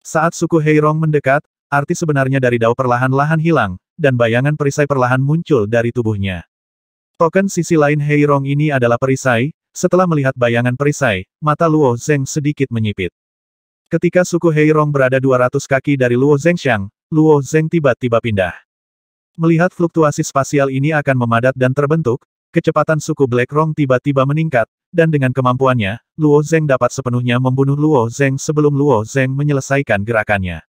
Saat suku Heirong mendekat, arti sebenarnya dari Dao perlahan-lahan hilang, dan bayangan perisai perlahan muncul dari tubuhnya. Token sisi lain Heirong ini adalah perisai, setelah melihat bayangan perisai, mata Luo Zeng sedikit menyipit. Ketika suku Heirong berada 200 kaki dari Luo Zengxiang, Luo Zeng tiba-tiba pindah. Melihat fluktuasi spasial ini akan memadat dan terbentuk, kecepatan suku Blackrong tiba-tiba meningkat, dan dengan kemampuannya, Luo Zeng dapat sepenuhnya membunuh Luo Zeng sebelum Luo Zeng menyelesaikan gerakannya.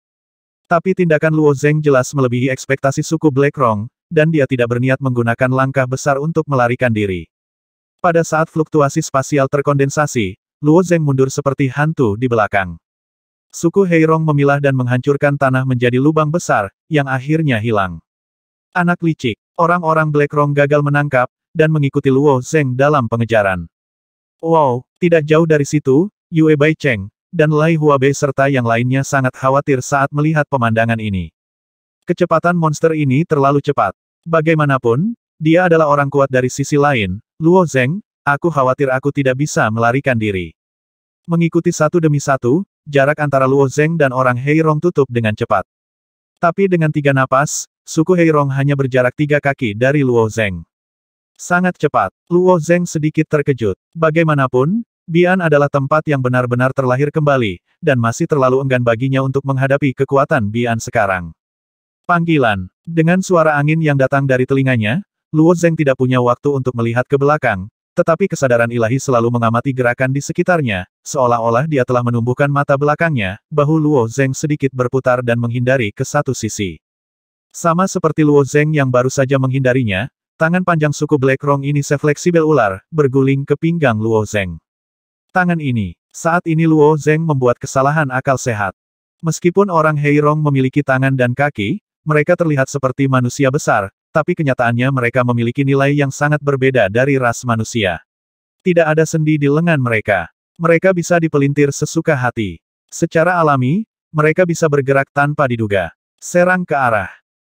Tapi tindakan Luo Zeng jelas melebihi ekspektasi suku Blackrong, dan dia tidak berniat menggunakan langkah besar untuk melarikan diri. Pada saat fluktuasi spasial terkondensasi, Luo Zeng mundur seperti hantu di belakang. Suku Heirong memilah dan menghancurkan tanah menjadi lubang besar, yang akhirnya hilang. Anak licik, orang-orang Blackrong gagal menangkap, dan mengikuti Luo Zeng dalam pengejaran. Wow, tidak jauh dari situ, Yue Baicheng dan Lai Huabei serta yang lainnya sangat khawatir saat melihat pemandangan ini. Kecepatan monster ini terlalu cepat. Bagaimanapun, dia adalah orang kuat dari sisi lain. Luo Zeng, aku khawatir aku tidak bisa melarikan diri. Mengikuti satu demi satu, jarak antara Luo Zeng dan orang Heirong tutup dengan cepat. Tapi dengan 3 napas, suku Heirong hanya berjarak 3 kaki dari Luo Zeng. Sangat cepat, Luo Zeng sedikit terkejut. Bagaimanapun, Bian adalah tempat yang benar-benar terlahir kembali, dan masih terlalu enggan baginya untuk menghadapi kekuatan Bian sekarang. Panggilan. Dengan suara angin yang datang dari telinganya, Luo Zeng tidak punya waktu untuk melihat ke belakang, tetapi kesadaran ilahi selalu mengamati gerakan di sekitarnya, seolah-olah dia telah menumbuhkan mata belakangnya, bahu Luo Zeng sedikit berputar dan menghindari ke satu sisi. Sama seperti Luo Zeng yang baru saja menghindarinya, tangan panjang suku Blackrong ini sefleksibel ular, berguling ke pinggang Luo Zeng. Tangan ini. Saat ini Luo Zeng membuat kesalahan akal sehat. Meskipun orang Heirong memiliki tangan dan kaki, mereka terlihat seperti manusia besar, tapi kenyataannya mereka memiliki nilai yang sangat berbeda dari ras manusia. Tidak ada sendi di lengan mereka. Mereka bisa dipelintir sesuka hati. Secara alami, mereka bisa bergerak tanpa diduga. Serang ke arah.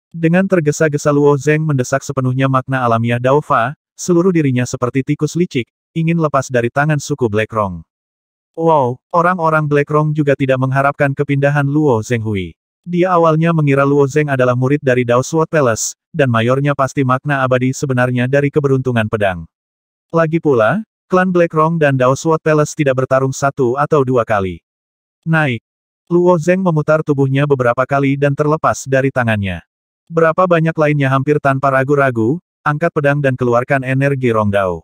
Dengan tergesa-gesa Luo Zeng mendesak sepenuhnya makna alamiah Daofa, seluruh dirinya seperti tikus licik, ingin lepas dari tangan suku Blackrong. Wow, orang-orang Blackrong juga tidak mengharapkan kepindahan Luo Zenghui. Dia awalnya mengira Luo Zeng adalah murid dari Dao Sword Palace, dan mayornya pasti makna abadi sebenarnya dari keberuntungan pedang. Lagi pula, klan Blackrong dan Dao Sword Palace tidak bertarung satu atau dua kali. Naik. Luo Zeng memutar tubuhnya beberapa kali dan terlepas dari tangannya. Berapa banyak lainnya hampir tanpa ragu-ragu, angkat pedang dan keluarkan energi Rongdao.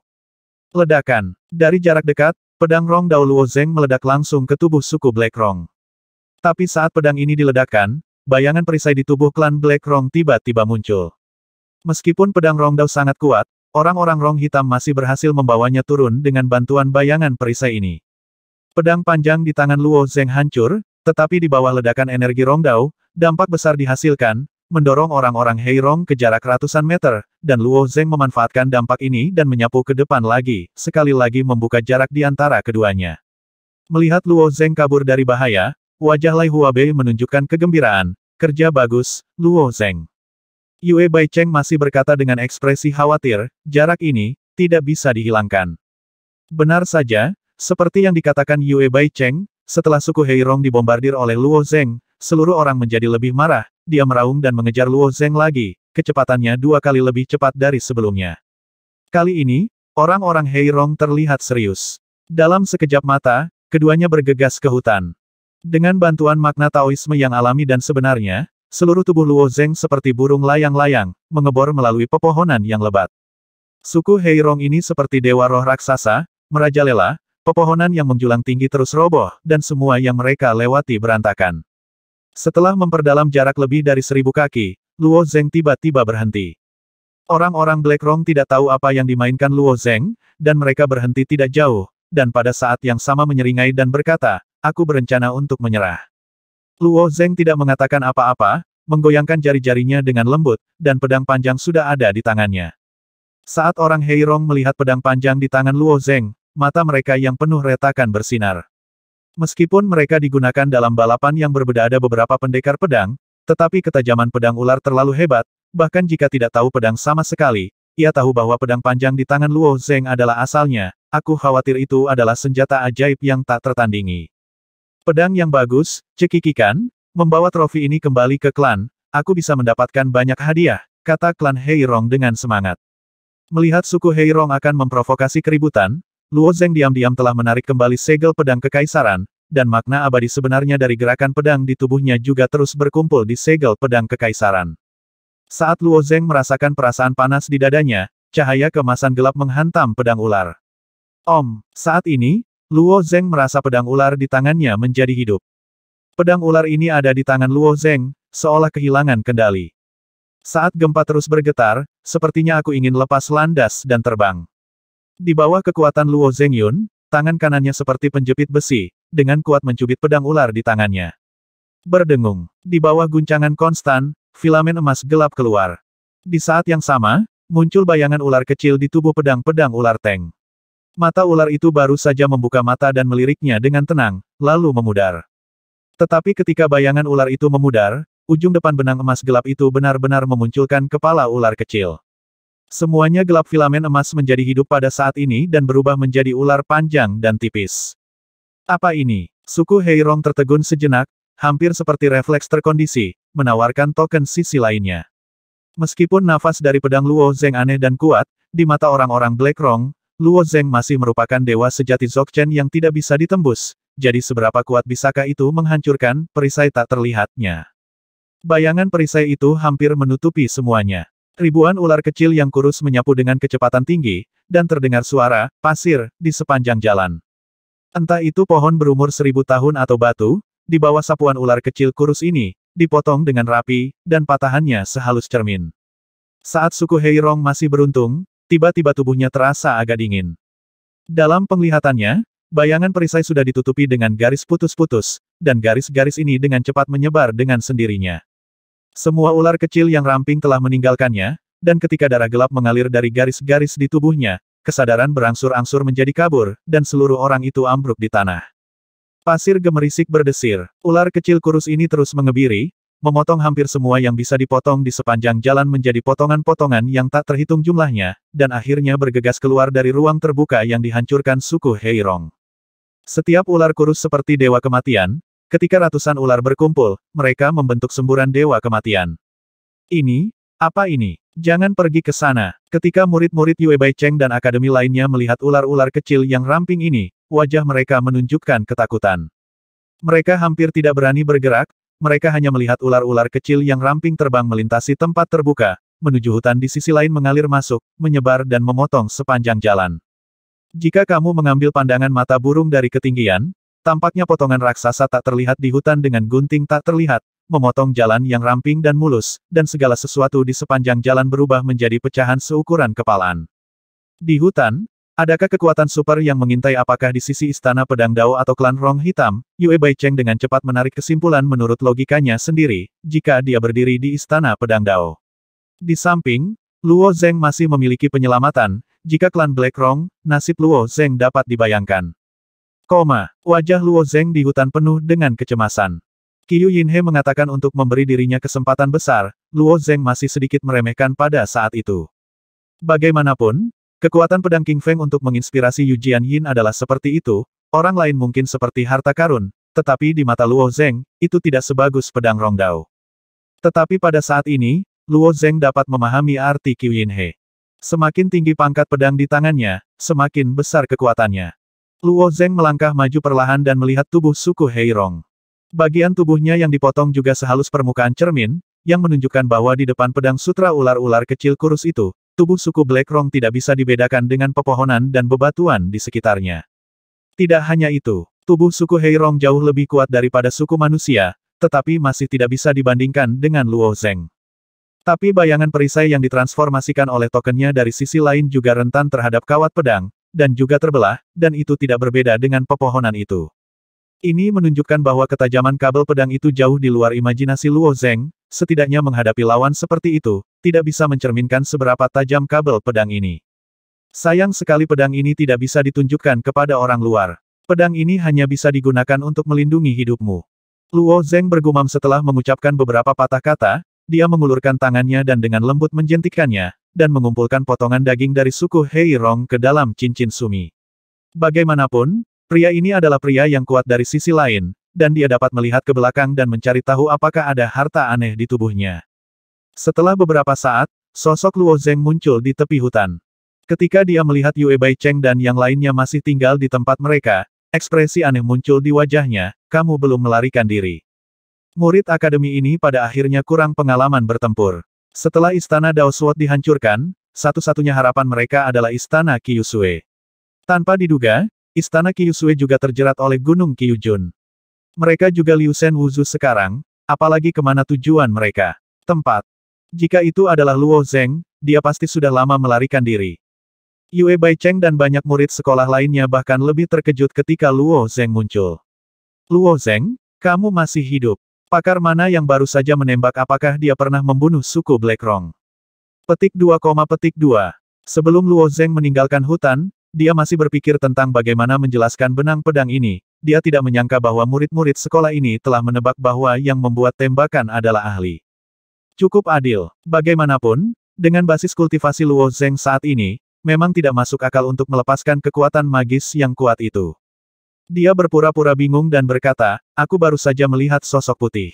Ledakan. Dari jarak dekat, pedang Rongdao Luo Zeng meledak langsung ke tubuh suku Blackrong. Tapi saat pedang ini diledakkan, bayangan perisai di tubuh klan Blackrong tiba-tiba muncul. Meskipun pedang Rongdao sangat kuat, orang-orang Rong hitam masih berhasil membawanya turun dengan bantuan bayangan perisai ini. Pedang panjang di tangan Luo Zeng hancur, tetapi di bawah ledakan energi Rongdao, dampak besar dihasilkan, mendorong orang-orang Heirong ke jarak ratusan meter, dan Luo Zeng memanfaatkan dampak ini dan menyapu ke depan lagi, sekali lagi membuka jarak di antara keduanya. Melihat Luo Zeng kabur dari bahaya, wajah Lai Huabei menunjukkan kegembiraan. Kerja bagus, Luo Zeng. Yue Baicheng masih berkata dengan ekspresi khawatir, jarak ini tidak bisa dihilangkan. Benar saja, seperti yang dikatakan Yue Baicheng, setelah suku Heirong dibombardir oleh Luo Zeng, seluruh orang menjadi lebih marah, dia meraung dan mengejar Luo Zeng lagi, kecepatannya 2 kali lebih cepat dari sebelumnya. Kali ini, orang-orang Heirong terlihat serius. Dalam sekejap mata, keduanya bergegas ke hutan. Dengan bantuan makna Taoisme yang alami dan sebenarnya, seluruh tubuh Luo Zeng seperti burung layang-layang, mengebor melalui pepohonan yang lebat. Suku Heirong ini seperti dewa roh raksasa, merajalela, pepohonan yang menjulang tinggi terus roboh, dan semua yang mereka lewati berantakan. Setelah memperdalam jarak lebih dari 1000 kaki, Luo Zeng tiba-tiba berhenti. Orang-orang Blackrong tidak tahu apa yang dimainkan Luo Zeng, dan mereka berhenti tidak jauh, dan pada saat yang sama menyeringai dan berkata, aku berencana untuk menyerah. Luo Zeng tidak mengatakan apa-apa, menggoyangkan jari-jarinya dengan lembut, dan pedang panjang sudah ada di tangannya. Saat orang Heirong melihat pedang panjang di tangan Luo Zeng, mata mereka yang penuh retakan bersinar. Meskipun mereka digunakan dalam balapan yang berbeda ada beberapa pendekar pedang, tetapi ketajaman pedang ular terlalu hebat, bahkan jika tidak tahu pedang sama sekali, ia tahu bahwa pedang panjang di tangan Luo Zeng adalah asalnya, aku khawatir itu adalah senjata ajaib yang tak tertandingi. Pedang yang bagus, cekikikan, membawa trofi ini kembali ke klan, aku bisa mendapatkan banyak hadiah, kata klan Heirong dengan semangat. Melihat suku Heirong akan memprovokasi keributan, Luo Zeng diam-diam telah menarik kembali segel pedang kekaisaran, dan makna abadi sebenarnya dari gerakan pedang di tubuhnya juga terus berkumpul di segel pedang kekaisaran. Saat Luo Zeng merasakan perasaan panas di dadanya, cahaya kemasan gelap menghantam pedang ular. Saat ini, Luo Zeng merasa pedang ular di tangannya menjadi hidup. Pedang ular ini ada di tangan Luo Zeng, seolah kehilangan kendali. Saat gempa terus bergetar, sepertinya aku ingin lepas landas dan terbang. Di bawah kekuatan Luo Zengyun, tangan kanannya seperti penjepit besi, dengan kuat mencubit pedang ular di tangannya. Berdengung. Di bawah guncangan konstan, filamen emas gelap keluar. Di saat yang sama, muncul bayangan ular kecil di tubuh pedang-pedang ular Teng. Mata ular itu baru saja membuka mata dan meliriknya dengan tenang, lalu memudar. Tetapi ketika bayangan ular itu memudar, ujung depan benang emas gelap itu benar-benar memunculkan kepala ular kecil. Semuanya gelap filamen emas menjadi hidup pada saat ini dan berubah menjadi ular panjang dan tipis. Apa ini? Suku Heirong tertegun sejenak, hampir seperti refleks terkondisi, menawarkan token sisi lainnya. Meskipun nafas dari pedang Luo Zeng aneh dan kuat, di mata orang-orang Blackrong, Luo Zeng masih merupakan dewa sejati Dzogchen yang tidak bisa ditembus, jadi seberapa kuat bisakah itu menghancurkan perisai tak terlihatnya. Bayangan perisai itu hampir menutupi semuanya. Ribuan ular kecil yang kurus menyapu dengan kecepatan tinggi, dan terdengar suara pasir di sepanjang jalan. Entah itu pohon berumur 1000 tahun atau batu, di bawah sapuan ular kecil kurus ini, dipotong dengan rapi, dan patahannya sehalus cermin. Saat suku Heirong masih beruntung, tiba-tiba tubuhnya terasa agak dingin. Dalam penglihatannya, bayangan perisai sudah ditutupi dengan garis putus-putus, dan garis-garis ini dengan cepat menyebar dengan sendirinya. Semua ular kecil yang ramping telah meninggalkannya, dan ketika darah gelap mengalir dari garis-garis di tubuhnya, kesadaran berangsur-angsur menjadi kabur, dan seluruh orang itu ambruk di tanah. Pasir gemerisik berdesir. Ular kecil kurus ini terus mengebiri, memotong hampir semua yang bisa dipotong di sepanjang jalan menjadi potongan-potongan yang tak terhitung jumlahnya, dan akhirnya bergegas keluar dari ruang terbuka yang dihancurkan suku Heirong. Setiap ular kurus seperti dewa kematian, ketika ratusan ular berkumpul, mereka membentuk semburan dewa kematian. Ini, apa ini? Jangan pergi ke sana. Ketika murid-murid Yue Baicheng dan akademi lainnya melihat ular-ular kecil yang ramping ini, wajah mereka menunjukkan ketakutan. Mereka hampir tidak berani bergerak, mereka hanya melihat ular-ular kecil yang ramping terbang melintasi tempat terbuka, menuju hutan di sisi lain mengalir masuk, menyebar dan memotong sepanjang jalan. Jika kamu mengambil pandangan mata burung dari ketinggian, tampaknya potongan raksasa tak terlihat di hutan dengan gunting tak terlihat, memotong jalan yang ramping dan mulus, dan segala sesuatu di sepanjang jalan berubah menjadi pecahan seukuran kepalan. Di hutan, adakah kekuatan super yang mengintai apakah di sisi Istana Pedang Dao atau klan Rong Hitam? Yue Baicheng dengan cepat menarik kesimpulan menurut logikanya sendiri, jika dia berdiri di Istana Pedang Dao. Di samping, Luo Zeng masih memiliki penyelamatan, jika klan Black Rong, nasib Luo Zeng dapat dibayangkan. Wajah Luo Zeng di hutan penuh dengan kecemasan. Qiu Yinhe mengatakan untuk memberi dirinya kesempatan besar, Luo Zeng masih sedikit meremehkan pada saat itu. Bagaimanapun, kekuatan pedang King Feng untuk menginspirasi Yu Jianyin adalah seperti itu, orang lain mungkin seperti harta karun, tetapi di mata Luo Zeng, itu tidak sebagus pedang Rongdao. Tetapi pada saat ini, Luo Zeng dapat memahami arti Qiu Yinhe. Semakin tinggi pangkat pedang di tangannya, semakin besar kekuatannya. Luo Zeng melangkah maju perlahan dan melihat tubuh suku Heirong. Bagian tubuhnya yang dipotong juga sehalus permukaan cermin, yang menunjukkan bahwa di depan pedang sutra ular-ular kecil kurus itu, tubuh suku Black Rong tidak bisa dibedakan dengan pepohonan dan bebatuan di sekitarnya. Tidak hanya itu, tubuh suku Heirong jauh lebih kuat daripada suku manusia, tetapi masih tidak bisa dibandingkan dengan Luo Zeng. Tapi bayangan perisai yang ditransformasikan oleh tokennya dari sisi lain juga rentan terhadap kawat pedang, dan juga terbelah, dan itu tidak berbeda dengan pepohonan itu. Ini menunjukkan bahwa ketajaman kabel pedang itu jauh di luar imajinasi Luo Zeng, setidaknya menghadapi lawan seperti itu, tidak bisa mencerminkan seberapa tajam kabel pedang ini. Sayang sekali pedang ini tidak bisa ditunjukkan kepada orang luar. Pedang ini hanya bisa digunakan untuk melindungi hidupmu. Luo Zeng bergumam setelah mengucapkan beberapa patah kata, dia mengulurkan tangannya dan dengan lembut menjentikkannya, dan mengumpulkan potongan daging dari suku Heirong ke dalam cincin sumi. Bagaimanapun, pria ini adalah pria yang kuat dari sisi lain, dan dia dapat melihat ke belakang dan mencari tahu apakah ada harta aneh di tubuhnya. Setelah beberapa saat, sosok Luo Zeng muncul di tepi hutan. Ketika dia melihat Yue Baicheng dan yang lainnya masih tinggal di tempat mereka, ekspresi aneh muncul di wajahnya, kamu belum melarikan diri. Murid akademi ini pada akhirnya kurang pengalaman bertempur. Setelah istana Dao Sword dihancurkan, satu-satunya harapan mereka adalah istana Kyusue. Tanpa diduga, istana Kyusue juga terjerat oleh gunung Kyujun. Mereka juga Liu Shen Wuzu sekarang, apalagi kemana tujuan mereka. Tempat. Jika itu adalah Luo Zeng, dia pasti sudah lama melarikan diri. Yue Baicheng dan banyak murid sekolah lainnya bahkan lebih terkejut ketika Luo Zeng muncul. Luo Zeng, kamu masih hidup. Pakar mana yang baru saja menembak apakah dia pernah membunuh suku Black Rong? Petik 2, Sebelum Luo Zeng meninggalkan hutan, dia masih berpikir tentang bagaimana menjelaskan benang pedang ini. Dia tidak menyangka bahwa murid-murid sekolah ini telah menebak bahwa yang membuat tembakan adalah ahli. Cukup adil. Bagaimanapun, dengan basis kultivasi Luo Zeng saat ini, memang tidak masuk akal untuk melepaskan kekuatan magis yang kuat itu. Dia berpura-pura bingung dan berkata, aku baru saja melihat sosok putih.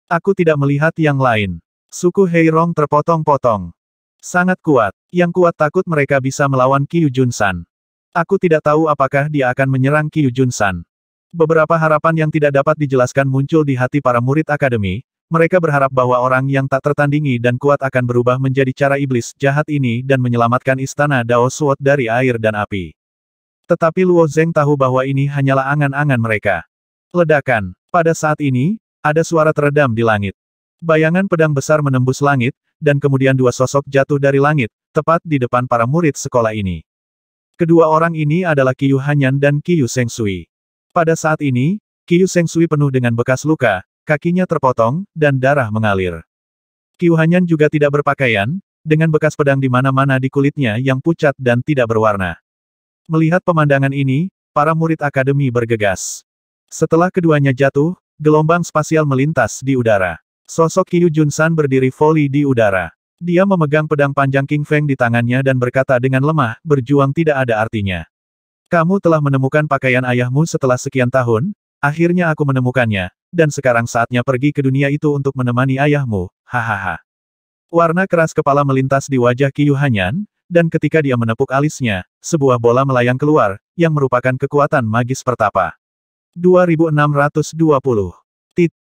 Aku tidak melihat yang lain. Suku Heirong terpotong-potong. Sangat kuat. Yang kuat takut mereka bisa melawan Qiu Junsan. Aku tidak tahu apakah dia akan menyerang Qiu Junsan. Beberapa harapan yang tidak dapat dijelaskan muncul di hati para murid akademi. Mereka berharap bahwa orang yang tak tertandingi dan kuat akan berubah menjadi cara iblis jahat ini dan menyelamatkan istana Dao Sword dari air dan api. Tetapi Luo Zeng tahu bahwa ini hanyalah angan-angan mereka. Ledakan. Pada saat ini, ada suara teredam di langit. Bayangan pedang besar menembus langit, dan kemudian dua sosok jatuh dari langit, tepat di depan para murid sekolah ini. Kedua orang ini adalah Qiu Hanyan dan Qiu Sengsui. Pada saat ini, Qiu Sengsui penuh dengan bekas luka, kakinya terpotong, dan darah mengalir. Qiu Hanyan juga tidak berpakaian, dengan bekas pedang di mana-mana di kulitnya yang pucat dan tidak berwarna. Melihat pemandangan ini, para murid akademi bergegas. Setelah keduanya jatuh, gelombang spasial melintas di udara. Sosok Qiu Junsan berdiri voli di udara. Dia memegang pedang panjang King Feng di tangannya dan berkata dengan lemah, berjuang tidak ada artinya. Kamu telah menemukan pakaian ayahmu setelah sekian tahun, akhirnya aku menemukannya, dan sekarang saatnya pergi ke dunia itu untuk menemani ayahmu, hahaha. Warna keras kepala melintas di wajah Qiu Hanyan, dan ketika dia menepuk alisnya, sebuah bola melayang keluar, yang merupakan kekuatan magis pertapa. 2620.